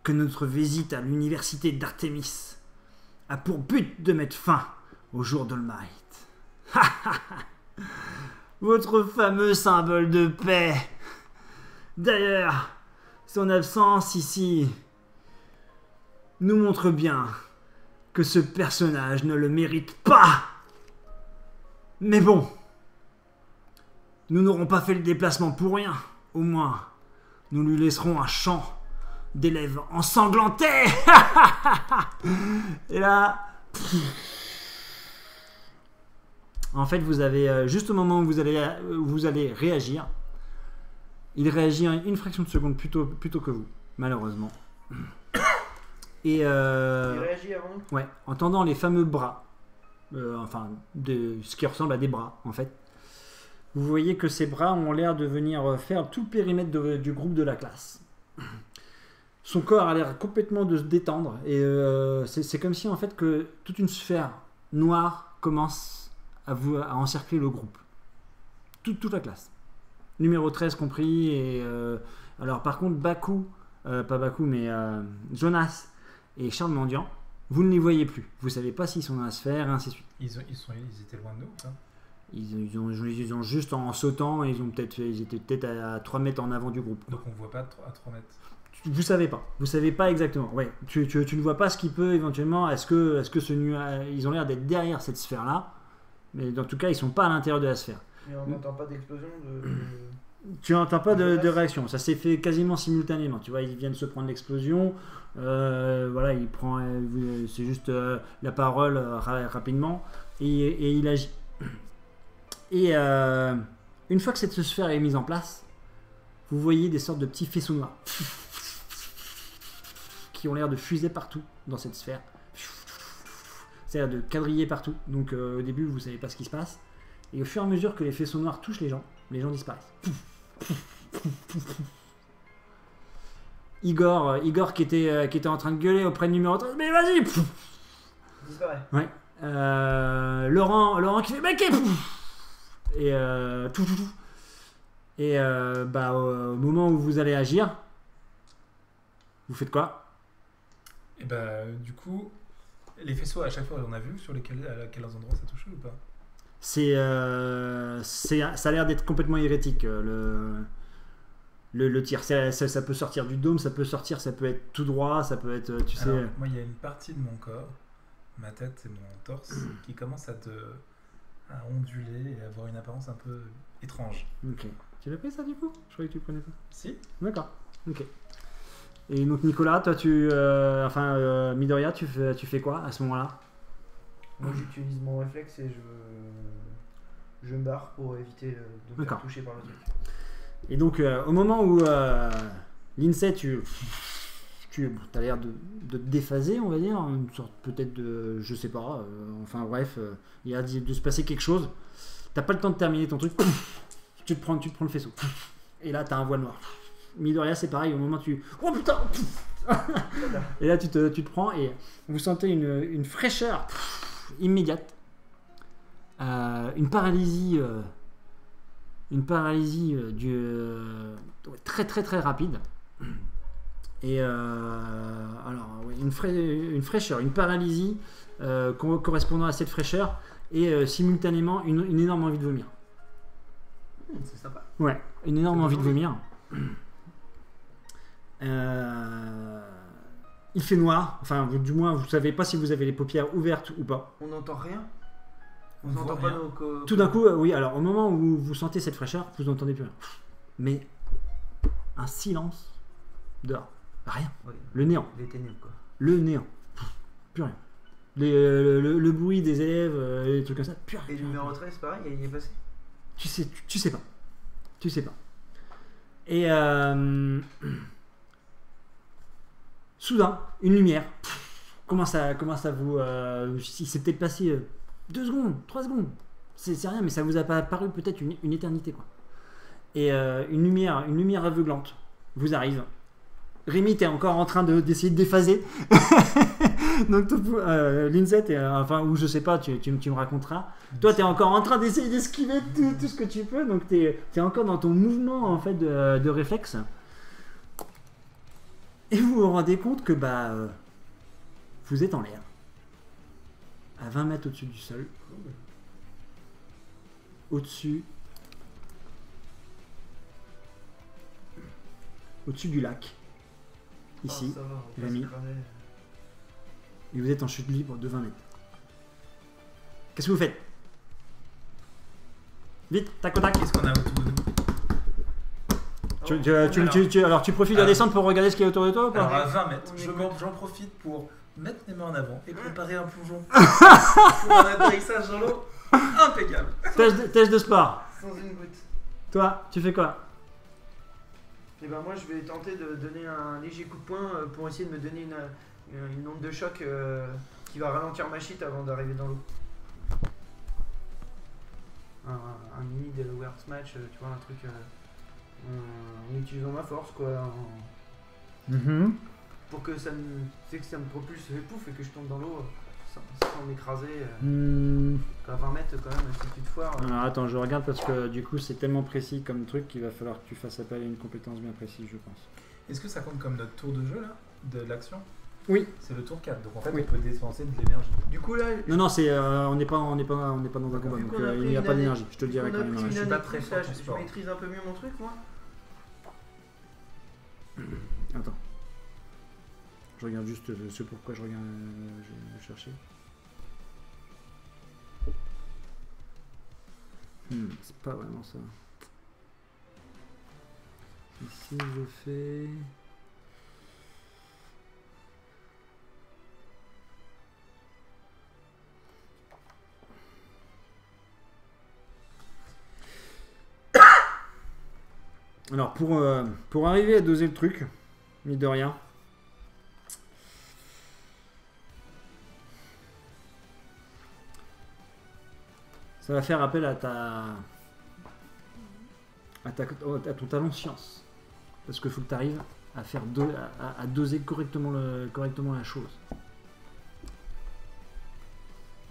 que notre visite à l'université d'Artémis a pour but de mettre fin au jour d'All-Might. Votre fameux symbole de paix. D'ailleurs, son absence ici nous montre bien que ce personnage ne le mérite pas. Mais bon, nous n'aurons pas fait le déplacement pour rien. Au moins, nous lui laisserons un chant d'élèves ensanglantés. Et là, en fait, vous avez juste au moment où vous allez réagir, il réagit une fraction de seconde plutôt que vous, malheureusement. Et Il réagit avant nous. ouais, en tendant les fameux bras, ce qui ressemble à des bras en fait, vous voyez que ces bras ont l'air de venir faire tout le périmètre du groupe de la classe. Son corps a l'air complètement de se détendre et c'est comme si en fait que toute une sphère noire commence à encercler le groupe. Toute la classe. Numéro 13 compris. Et alors par contre Baku, pas Baku mais Jonas et Charles Mendiant, vous ne les voyez plus. Vous ne savez pas s'ils sont dans la sphère et ainsi de suite. Ils étaient loin de nous, ça. Ils ont juste en sautant, ils étaient peut-être à 3 mètres en avant du groupe. Donc on ne voit pas à 3 mètres. Vous savez pas exactement. Ouais, tu ne vois pas ce qui peut éventuellement. Est-ce que ce nuage, ils ont l'air d'être derrière cette sphère là, mais en tout cas ils sont pas à l'intérieur de la sphère. Et on n'entend pas d'explosion de. Tu n'entends pas de réaction. Ça s'est fait quasiment simultanément. Tu vois, ils viennent se prendre l'explosion. Voilà, il prend. C'est juste la parole rapidement et il agit. Et une fois que cette sphère est mise en place, vous voyez des sortes de petits faisceaux noirs qui ont l'air de fuser partout dans cette sphère. C'est-à-dire de quadriller partout. Donc au début, vous ne savez pas ce qui se passe. Et au fur et à mesure que les faisceaux noirs touchent les gens disparaissent. Igor qui était en train de gueuler auprès de numéro 13. Mais vas-y. Disparaît. Ouais. Laurent qui fait mec. Et Et au moment où vous allez agir, vous faites quoi? Et du coup, les faisceaux à chaque fois on a vu sur quels endroits ça touchait ou pas? Ça a l'air d'être complètement hérétique le tir. Ça peut sortir du dôme, ça peut être tout droit, ça peut être Alors, moi il y a une partie de mon corps, ma tête et mon torse qui commence à onduler et avoir une apparence un peu étrange. Ok. Tu l'as pris ça du coup? Je croyais que tu le prenais pas. Si. D'accord. Ok. Et donc Nicolas, toi Midoriya, tu fais quoi à ce moment-là? Moi j'utilise mon réflexe et je me barre pour éviter de me faire toucher par le truc. Et donc au moment où l'INSEE, tu as l'air de te déphaser, on va dire, une sorte peut-être de, je sais pas, enfin bref, il y a de se passer quelque chose. T'as pas le temps de terminer ton truc, tu te prends le faisceau. Et là t'as un voile noir. Midoriya c'est pareil, au moment où tu... Oh putain. Et là tu te prends et vous sentez une fraîcheur immédiate, une paralysie très très très rapide. Et une fraîcheur, une paralysie correspondant à cette fraîcheur et simultanément une énorme envie de vomir. C'est sympa. Ouais, une énorme envie de vomir. Il fait noir, enfin du moins vous savez pas si vous avez les paupières ouvertes ou pas. On n'entend rien. On voit n'entend pas rien. nos... Tout d'un coup, oui, alors au moment où vous sentez cette fraîcheur, vous n'entendez plus rien. Mais un silence dehors. Rien. Oui. Le néant. Les ténèbres quoi. Le néant. Plus rien. Le bruit des élèves, les trucs comme ça, plus rien. Et le numéro 13, pareil, il est passé. Tu sais pas. Et soudain, une lumière. Comment ça vous... il s'est peut-être passé 2 secondes, 3 secondes. C'est rien, mais ça vous a pas paru peut-être une éternité, quoi. Et une lumière aveuglante vous arrive. Rémi, t'es encore en train d'essayer de déphaser. Donc, Lindsay, ou je sais pas, tu me raconteras. Toi, t'es encore en train d'essayer d'esquiver tout ce que tu peux. Donc, t'es encore dans ton mouvement en fait de réflexe. Et vous vous rendez compte que vous êtes en l'air, à 20 mètres au-dessus du sol, au-dessus du lac, ici, Rémi, et vous êtes en chute libre de 20 mètres. Qu'est-ce que vous faites? Vite, tac au tac. Qu'est-ce qu'on a autour de nous? Alors tu profites de la descente pour regarder ce qu'il y a autour de toi ou pas? Alors à 20 mètres, j'en profite pour mettre mes mains en avant et préparer un plongeon pour un atterrissage dans l'eau impeccable. Test de sport. Sans une goutte. Toi, tu fais quoi? Et ben moi je vais tenter de donner un léger coup de poing pour essayer de me donner une onde de choc qui va ralentir ma chute avant d'arriver dans l'eau. Un mini Delaware Smash, tu vois, un truc en utilisant ma force quoi. Pour que ça me propulse pouf et que je tombe dans l'eau sans m'écraser. À 20 mètres quand même, si tu te foires. Alors attends, je regarde parce que du coup c'est tellement précis comme truc qu'il va falloir que tu fasses appel à une compétence bien précise, je pense. Est-ce que ça compte comme notre tour de jeu là? De l'action? Oui. C'est le tour 4, donc en fait Oui. on peut dépenser de l'énergie. Du coup là. Non, c'est on n'est pas dans un combat, donc il n'y a pas d'énergie, je te le dirai quand même. Je suis pas très fort en Je sport. maîtrise un peu mieux mon truc moi. Attends. Je regarde juste ce pourquoi je regarde. Je vais chercher. C'est pas vraiment ça. Ici je fais. Alors pour arriver à doser le truc, mine de rien. Ça va faire appel à ton talent science. Parce qu'il faut que tu arrives à faire à doser correctement la chose.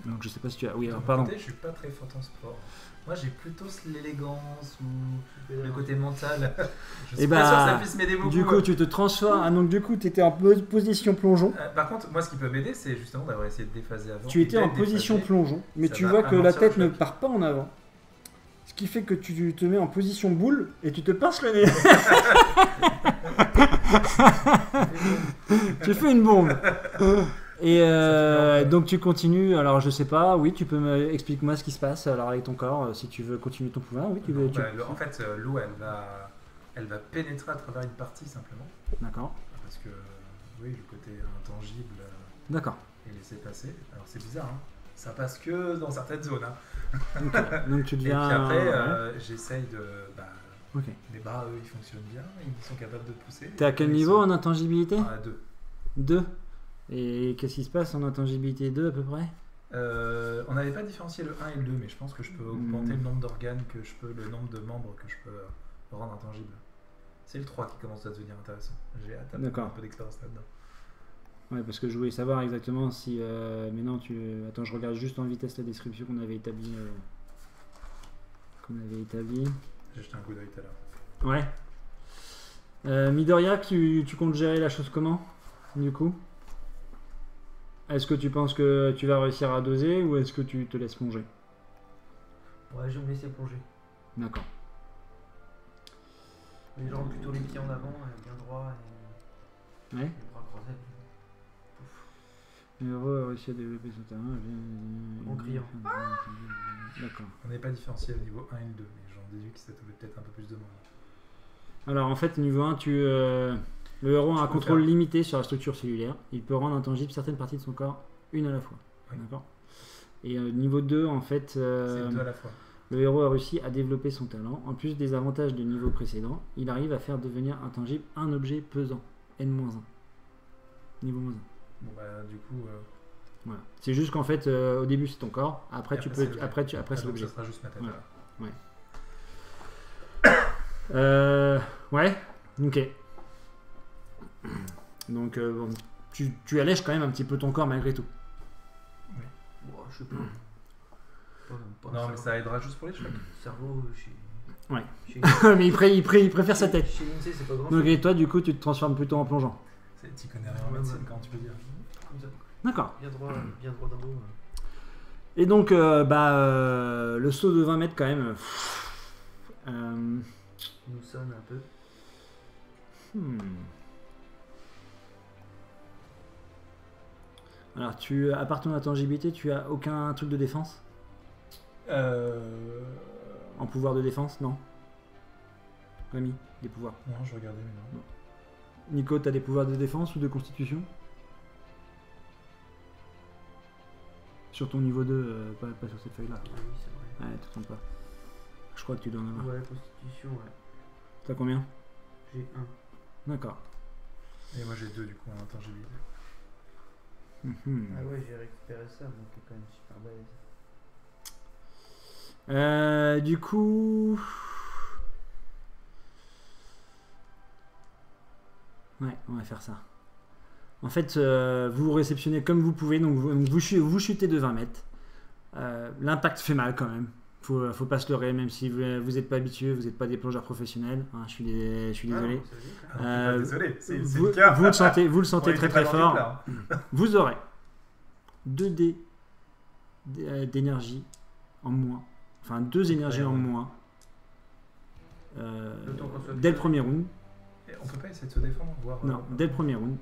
Donc je sais pas si tu as... Oui, alors pardon. Je suis pas très fort en sport. Moi j'ai plutôt l'élégance ou le côté mental. Je suis pas sûr que ça puisse m'aider beaucoup. Du coup tu te transformes. Donc du coup tu étais en position plongeon. Par contre, moi ce qui peut m'aider c'est justement d'avoir essayé de déphaser avant. Tu étais en position plongeon, mais tu vois que la tête ne part pas en avant. Ce qui fait que tu te mets en position boule et tu te pinces le nez. Tu fais une bombe. Et donc tu continues, alors je sais pas, oui tu peux explique-moi ce qui se passe alors avec ton corps, si tu veux continuer ton pouvoir, oui tu veux. En fait l'eau elle va pénétrer à travers une partie simplement. D'accord. Parce que oui le côté intangible d'accord. est laissé passer, alors c'est bizarre hein, ça passe que dans certaines zones hein. Okay. Donc tu deviens... Et puis après j'essaye de... okay. Les bras eux ils fonctionnent bien, ils sont capables de pousser. T'es à quel niveau en intangibilité? 2. 2. Et qu'est-ce qui se passe en intangibilité 2 à peu près? On n'avait pas différencié le 1 et le 2, mais je pense que je peux augmenter le nombre d'organes, le nombre de membres que je peux rendre intangible. C'est le 3 qui commence à devenir intéressant. J'ai hâte d'avoir un peu d'expérience là-dedans. Ouais, parce que je voulais savoir exactement si... mais non, attends, je regarde juste en vitesse la description qu'on avait établie. J'ai jeté un coup d'œil tout à l'heure. Ouais. Midoriya, tu comptes gérer la chose comment, du coup? Est-ce que tu penses que tu vas réussir à doser ou est-ce que tu te laisses plonger? Ouais, je vais me laisser plonger. D'accord. Les jambes plutôt les pieds en avant, bien droit et ouais. Les bras croisés. L'héros a réussi à développer son terrain. En criant. D'accord. On n'est pas différencié au niveau 1 et 2, mais j'en déduis que ça avait peut-être un peu plus de monde. Alors en fait, niveau 1, le héros a un contrôle limité sur la structure cellulaire. Il peut rendre intangible certaines parties de son corps, une à la fois. Oui. D'accord. Et niveau 2, en fait, c'est 2 à la fois. Le héros a réussi à développer son talent. En plus des avantages du niveau précédent, il arrive à faire devenir intangible un objet pesant, N-1. Niveau moins 1. Bon, bah, du coup. Voilà. C'est juste qu'en fait, au début, c'est ton corps. Après, Et tu après, peux. c'est Après, l'objet. c'est l'objet. Ça sera juste ma tête. Ouais. Voilà. Ouais. Ok. Donc, bon, tu allèges quand même un petit peu ton corps malgré tout. Bon, je sais pas. Non, mais ça aidera juste pour les chocs. Cerveau, Ouais. chez Mais il préfère sa tête. Chez l'INSEE, c'est pas grand Donc, et toi, du coup, tu te transformes plutôt en plongeant. Tu connais rien en médecine, comment tu peux dire. D'accord. Bien droit dans l'eau. Et donc, le saut de 20 mètres, quand même. Nous sonne un peu. Alors, à part ton intangibilité, tu as aucun truc de défense? En pouvoir de défense, non? Rémi, des pouvoirs. Non, je regardais, mais non. Nico, t'as des pouvoirs de défense ou de constitution? Sur ton niveau 2, pas sur cette feuille-là. Oui, c'est vrai. Ouais, te trompe pas. Je crois que tu dois en avoir. Ouais, constitution, ouais. T'as combien? J'ai 1. D'accord. Et moi j'ai 2 du coup en intangibilité. Ah ouais, j'ai récupéré ça, donc c'est quand même super balèze. Du coup... Ouais, on va faire ça. En fait, vous réceptionnez comme vous pouvez, donc vous chutez de 20 mètres. L'impact fait mal quand même. Faut pas se leurrer, même si vous n'êtes pas habitué, vous n'êtes pas des plongeurs professionnels. Hein, je suis désolé. Ah, désolé, c'est vous, le cas. vous le sentez très très fort. Vous aurez 2 dés d'énergie en moins. Enfin, 2 énergies en moins. Dès le premier round. Et on peut pas essayer de se défendre, voir. Non, dès le premier round.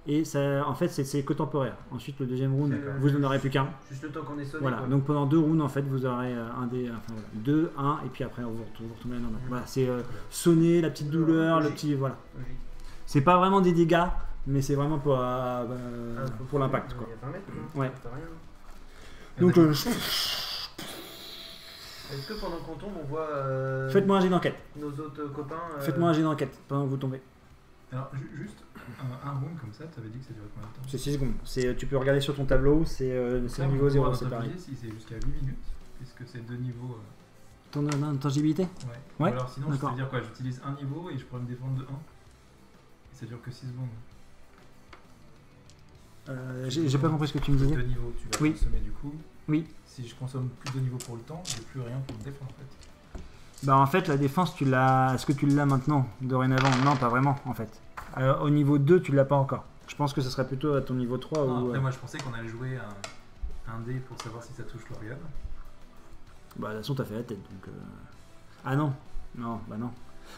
Et ça, en fait, c'est que temporaire. Ensuite, le deuxième round, vous n'en aurez plus qu'un. Juste le temps qu'on est sonné. Voilà, quoi. donc pendant 2 rounds, en fait, vous aurez un des. Enfin, voilà, 2, 1, et puis après, vous retournez à la normale. Voilà, c'est sonner, la petite douleur, le petit. Voilà. Logique. C'est pas vraiment des dégâts, mais c'est vraiment pour l'impact, quoi. Il y a 20 mètres, quoi. Ouais. C'est pas rien. Donc, Est-ce que pendant qu'on tombe, on voit faites-moi un jet d'enquête. nos autres copains Faites-moi un jet d'enquête pendant que vous tombez. Alors, juste un round comme ça, tu avais dit que ça durait combien de temps? C'est 6 secondes. Tu peux regarder sur ton tableau, c'est Là, niveau on 0, pourra c'est pareil. si c'est jusqu'à 8 minutes, puisque c'est 2 niveaux. Ton intangibilité? Ouais. Ouais, Ou alors sinon, je d'accord. peux dire quoi? J'utilise un niveau et je pourrais me défendre de 1. Et ça dure que 6 secondes. J'ai pas compris ce que tu me disais. 2 niveaux, tu vas Oui. consommer du coup. Oui. Si je consomme plus de niveaux pour le temps, j'ai plus rien pour me défendre en fait. Bah en fait la défense tu l'as. Est-ce que tu l'as maintenant dorénavant? Non, pas vraiment en fait. Au niveau 2 tu l'as pas encore. Je pense que ce serait plutôt à ton niveau 3 Non, ou. après moi je pensais qu'on allait jouer un dé pour savoir si ça touche l'organe. Bah de toute façon t'as fait la tête donc. Ah non. Non, bah non.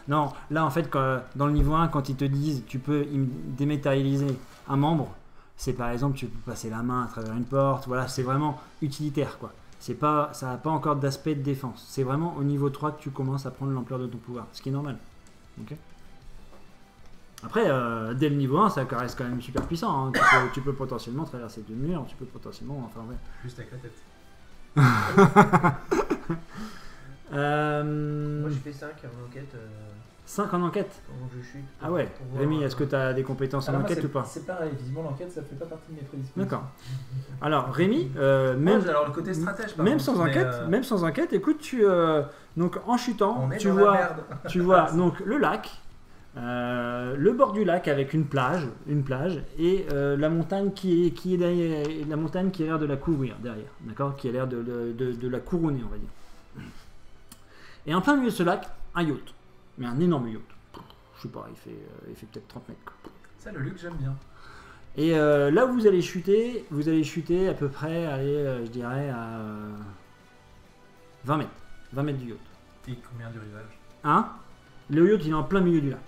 Non, là en fait dans le niveau 1 quand ils te disent tu peux dématérialiser un membre, c'est par exemple tu peux passer la main à travers une porte, voilà, c'est vraiment utilitaire quoi. C'est pas, ça n'a pas encore d'aspect de défense. C'est vraiment au niveau 3 que tu commences à prendre l'ampleur de ton pouvoir, ce qui est normal. Okay. Après, dès le niveau 1, ça reste quand même super puissant. Hein. Tu peux potentiellement traverser 2 murs, tu peux potentiellement... Enfin, ouais. Juste avec la tête. Moi j'ai fait 5 en enquête 5 en enquête? pendant que je chute. Ah ouais. Rémi, est-ce que tu as des compétences en enquête ou pas? C'est pareil, visiblement l'enquête ça fait pas partie de mes prédispositions. D'accord. Alors Rémi, Même, alors le côté stratège par même contre, sans mais, enquête, même sans enquête, écoute, donc en chutant, on est tu dans vois, la merde. tu vois donc le lac, le bord du lac avec une plage et la montagne qui est derrière, la montagne qui a l'air de la couvrir derrière, d'accord, qui a l'air de la couronner, on va dire. Et en plein milieu de ce lac, un yacht, mais un énorme yacht. Je sais pas, il fait peut-être 30 mètres. Quoi. Ça le luxe j'aime bien. Et là où vous allez chuter à peu près, allez, je dirais à 20 mètres. 20 mètres du yacht. Et combien du rivage? Hein? Le yacht il est en plein milieu du lac.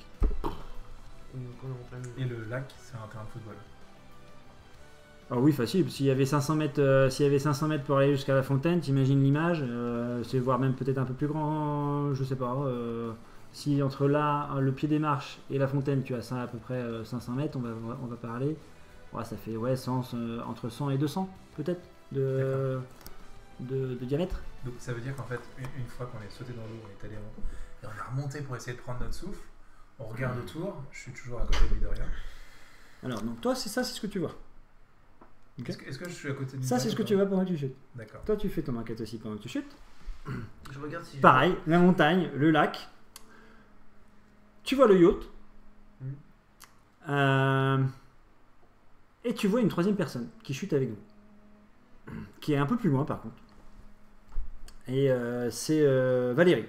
Et le lac c'est un terrain de football. Ah oui, facile. S'il y avait 500 mètres pour aller jusqu'à la fontaine, t'imagines l'image, c'est voire même peut-être un peu plus grand, je sais pas. Si entre là, le pied des marches et la fontaine, tu as ça à peu près 500 mètres, on va parler. Ouais, ça fait entre 100 et 200 peut-être de diamètre. Donc ça veut dire qu'en fait, une fois qu'on est sauté dans l'eau, on est allé et on est remonté pour essayer de prendre notre souffle, on regarde autour, je suis toujours à côté de lui de rien. Alors, donc toi, c'est ce que tu vois. Okay. Est-ce que je suis à côté de Ça, c'est ce que tu vois pendant que tu chutes. D'accord. Toi, tu fais ton enquête aussi pendant que tu chutes. Je regarde si Pareil, la montagne, le lac. Tu vois le yacht. Et tu vois une troisième personne qui chute avec nous. Qui est un peu plus loin, par contre. Et c'est Valérie.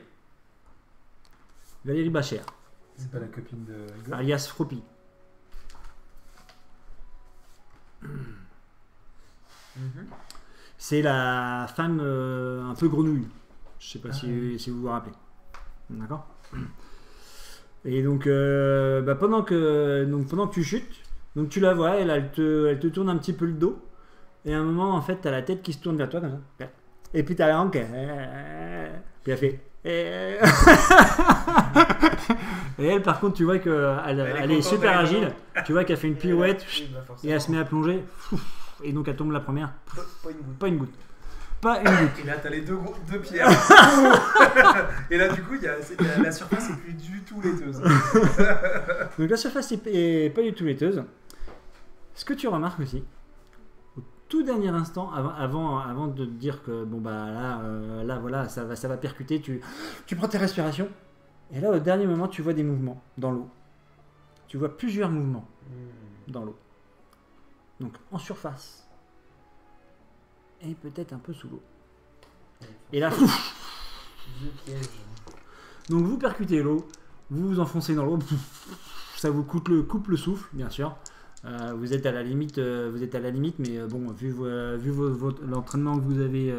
Valérie Bacher. C'est pas la copine de Igor? Alias Froppy. C'est la femme un peu grenouille. Je sais pas si vous vous rappelez. D'accord. Et donc, pendant que tu chutes, donc tu la vois, elle te tourne un petit peu le dos. Et à un moment, en fait, tu as la tête qui se tourne vers toi comme ça. Et puis tu as la langue. Puis elle fait. Et elle, par contre, tu vois qu'elle est super agile. Tu vois qu'elle fait une pirouette et elle se met à plonger. Et donc elle tombe la première. Pas une goutte. Et là, t'as les deux pierres. Et là, du coup, la surface est plus du tout laiteuse. Donc la surface est pas du tout laiteuse. Ce que tu remarques aussi, au tout dernier instant, avant de te dire que bon bah là voilà, ça va percuter, tu prends tes respirations. Et là, au dernier moment, tu vois des mouvements dans l'eau. Tu vois plusieurs mouvements dans l'eau. Donc en surface. Et peut-être un peu sous l'eau. Et là, donc vous percutez l'eau, vous vous enfoncez dans l'eau, ça vous coupe le souffle, bien sûr. Vous êtes à la limite, mais bon, vu l'entraînement que vous avez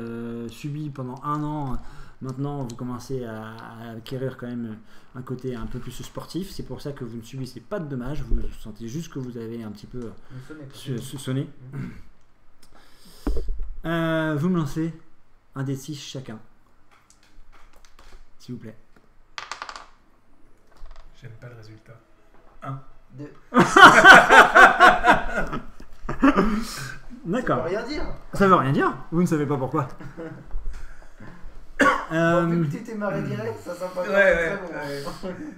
subi pendant 1 an, maintenant vous commencez à acquérir quand même un côté un peu plus sportif. C'est pour ça que vous ne subissez pas de dommages, vous sentez juste que vous avez un petit peu sonné. Vous me lancez un des 6 chacun, s'il vous plaît. J'aime pas le résultat. 1, 2. D'accord. Ça veut rien dire. Ça veut rien dire. Vous ne savez pas pourquoi. Vu que tu t'es marré direct, ça sent pas très bon.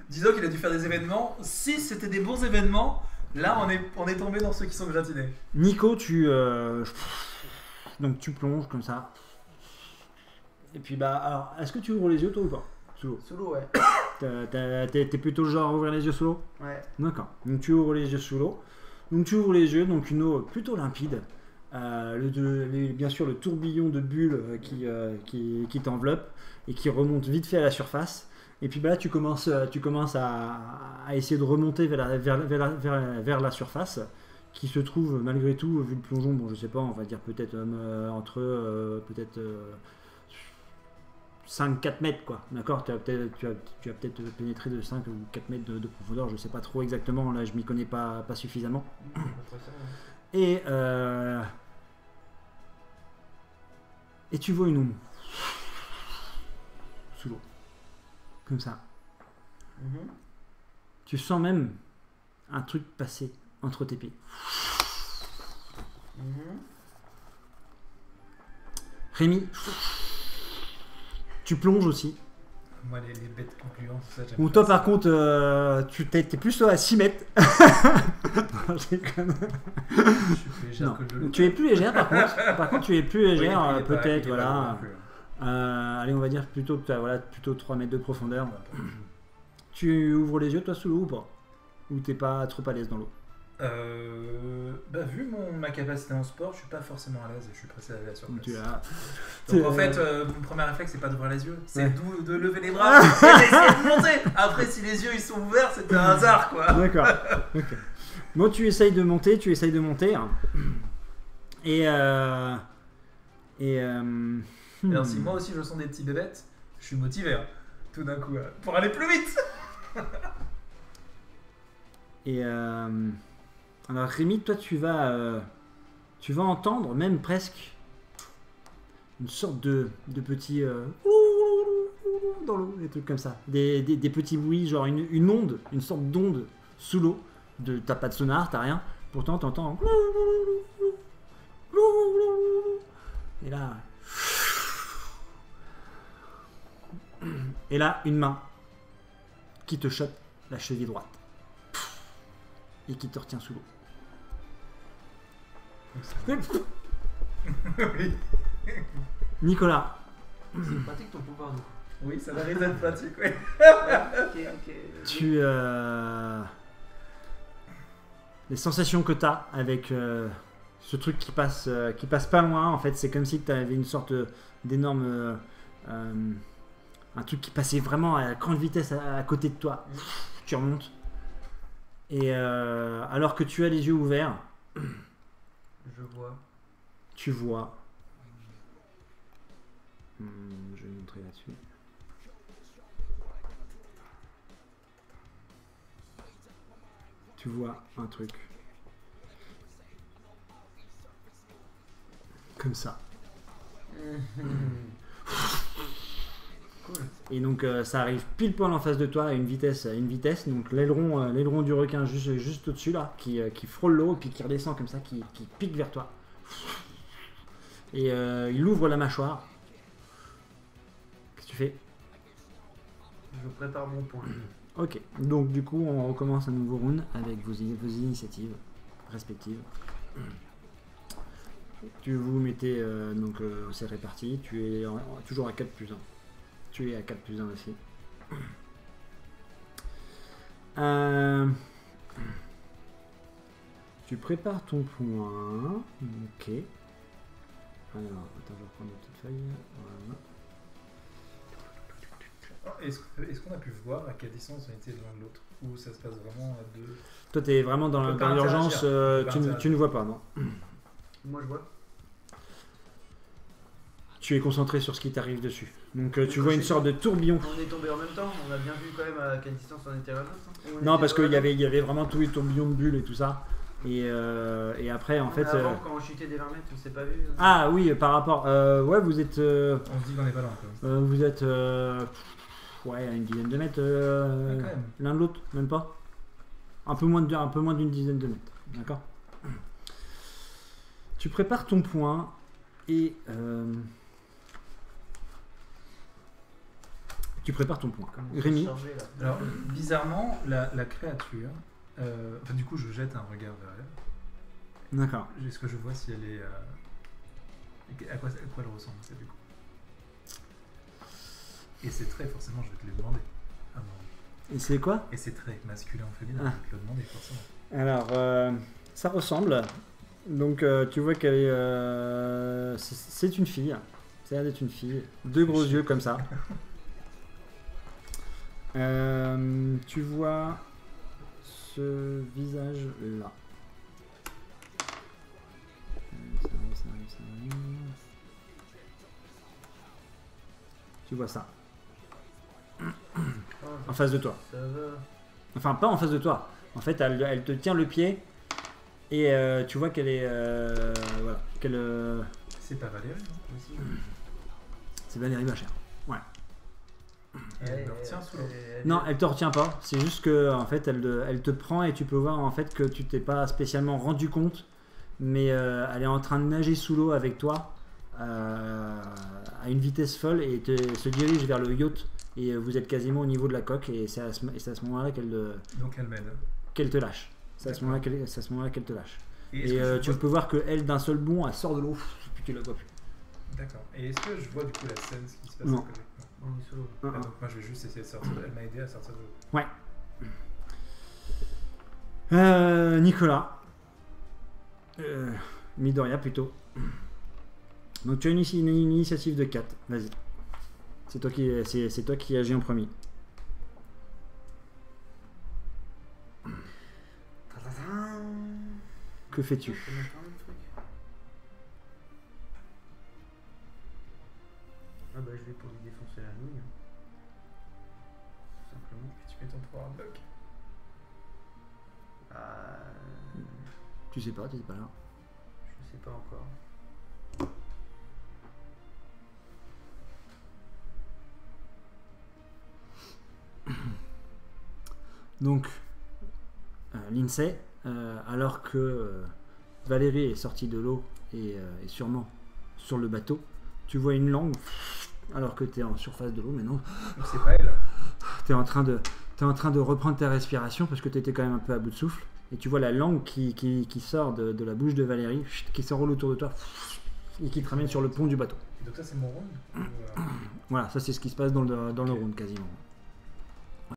Disons qu'il a dû faire des événements. Si c'était des bons événements, là on est tombé dans ceux qui sont gratinés. Nico, donc tu plonges comme ça. Et puis alors, est-ce que tu ouvres les yeux toi ou pas? Sous l'eau. Sous l'eau, ouais. T'es plutôt le genre à ouvrir les yeux sous l'eau? Ouais. D'accord. Donc tu ouvres les yeux sous l'eau. Donc tu ouvres les yeux, donc une eau plutôt limpide. Bien sûr le tourbillon de bulles qui t'enveloppe et qui remonte vite fait à la surface. Et puis là tu commences à essayer de remonter vers la surface, qui se trouve malgré tout, vu le plongeon, bon je sais pas, on va dire peut-être entre 5-4 mètres quoi, d'accord. Tu as peut-être pénétré de 5 ou 4 mètres de profondeur, je sais pas trop exactement, là je m'y connais pas suffisamment. Et tu vois une ombre sous l'eau, comme ça. Tu sens même un truc passer entre tes pieds. Rémi, tu plonges aussi. Moi, les bêtes concluantes, tout ça, j'aime Bon, pas toi, ça. par contre, t'es plus à 6 mètres. Non, je déconne. Je suis plus légère Non. que le loup. Tu es plus légère, par contre. Par contre, tu es plus légère, Oui, il est pas- peut-être, il est pas voilà. loin non plus. Allez, on va dire plutôt 3 mètres de profondeur. Tu ouvres les yeux, toi, sous l'eau ou pas? Ou t'es pas trop à l'aise dans l'eau? Vu ma capacité en sport, je suis pas forcément à l'aise et je suis pressé d'aller à la surface. Tu as- Donc en fait, mon premier réflexe, c'est pas d'ouvrir les yeux, c'est Ouais. de lever les bras et d'essayer de monter. Après, si les yeux ils sont ouverts, c'est un hasard quoi. D'accord. Ok. Bon, tu essayes de monter. Et Alors, si moi aussi je sens des petits bébêtes, je suis motivé hein, tout d'un coup pour aller plus vite. Et alors Rémi, toi tu vas entendre même presque une sorte de petit dans l'eau, des trucs comme ça, des petits bruits, genre une onde, une sorte d'onde sous l'eau. T'as pas de sonar, t'as rien. Pourtant t'entends. Et là, une main qui te chope la cheville droite et qui te retient sous l'eau. Oui. Nicolas, C'est pratique ton pouvoir d'eau. Oui, ça va risque d'être pratique, oui. Ok. tu les sensations que tu as avec ce truc qui passe pas loin, en fait, c'est comme si tu avais une sorte d'énorme un truc qui passait vraiment à grande vitesse à côté de toi. Tu remontes et alors que tu as les yeux ouverts, Je vois. tu vois. Je vais montrer là-dessus. Tu vois un truc. Comme ça. Cool. Et donc ça arrive pile poil en face de toi à une vitesse. Donc l'aileron du requin juste au-dessus là, qui frôle l'eau et puis qui redescend comme ça, qui pique vers toi. Et il ouvre la mâchoire. Qu'est-ce que tu fais? Je prépare mon point. Ok, donc du coup on recommence un nouveau round avec vos initiatives respectives. Tu vous mettez, c'est réparti, tu es toujours à 4+1. Tu es à 4+1 aussi. Tu prépares ton point. Ok. Alors, attends, je vais reprendre ma petite feuille. Voilà. Est-ce qu'on a pu voir à quelle distance on était l'un de l'autre? Ou ça se passe vraiment à deux? Toi, tu es vraiment dans On peut pas l'urgence, interagir. tu ne vois pas, non? Moi je vois. Tu es concentré sur ce qui t'arrive dessus. Donc tu vois une sorte de tourbillon. On est tombé en même temps, on a bien vu quand même à quelle distance on était l'un de l'autre. Hein. Non, parce qu'il y avait vraiment tous les tourbillons de bulles et tout ça. Et après, en fait... Avant, quand on chutait des 20 mètres, on s'est pas vu. Ah oui, par rapport... ouais, vous êtes... On se dit qu'on n'est pas loin, quoi. vous êtes... ouais, à une dizaine de mètres Ouais, quand même. l'un de l'autre, même pas. Un peu moins d'une dizaine de mètres. D'accord. Tu prépares ton point et... tu prépares ton point. Comment on s'est Rémi, chargé, là. Alors, bizarrement, la créature... enfin, du coup, je jette un regard vers elle. d'accord. Est-ce que je vois si elle est... à quoi elle ressemble, ça, du coup? Et c'est très, forcément, je vais te le demander. Ah, bon. Et c'est quoi? Et c'est très masculin ou féminin, Ah. je vais te le demander, forcément. Alors, ça ressemble. Donc, tu vois qu'elle est... c'est une fille. Ça a l'air d'être une fille. Deux gros yeux comme ça. Tu vois ce visage-là. Ça arrive. Tu vois ça. En face de toi. Ça va. Enfin, pas en face de toi. En fait, elle te tient le pied et tu vois qu'elle est... voilà. C'est pas Valérie, non? Aussi. C'est Valérie Bachère. Ouais. Et elle me retient sous l'eau. Non, elle te retient pas. C'est juste que en fait, elle te prend et tu peux voir en fait que tu t'es pas spécialement rendu compte, mais elle est en train de nager sous l'eau avec toi à une vitesse folle et se dirige vers le yacht et vous êtes quasiment au niveau de la coque et c'est à ce moment-là Donc elle m'aide. qu'elle te lâche. C'est à ce moment-là qu'elle te lâche. est-ce Et que je tu vois- peux voir que elle d'un seul bond elle sort de l'eau puis tu la vois plus. D'accord. Et est-ce que je vois du coup la scène, ce qui se passe Non. à côté? On est sous l'eau. Ah, donc moi je vais juste essayer de sortir. Elle m'a aidé à sortir de l'eau. Nicolas. Midoriya plutôt. Donc tu as une initiative de 4. Vas-y. C'est toi qui agis en premier. Que fais-tu? On a plein de trucs. Ah bah je vais pour lui défoncer la nouille. Tout simplement. Et tu mets ton pouvoir bloc. Tu sais pas, tu sais pas là. Je sais pas encore. Donc, l'INSEE, alors que Valérie est sortie de l'eau et est sûrement sur le bateau, tu vois une langue, alors que tu es en surface de l'eau maintenant, Donc c'est pas elle. tu es en train de reprendre ta respiration parce que tu étais quand même un peu à bout de souffle. et tu vois la langue qui sort de la bouche de Valérie, qui s'enroule autour de toi et qui te ramène sur le pont du bateau. Et donc ça c'est mon round Voilà, ça c'est ce qui se passe dans le round quasiment.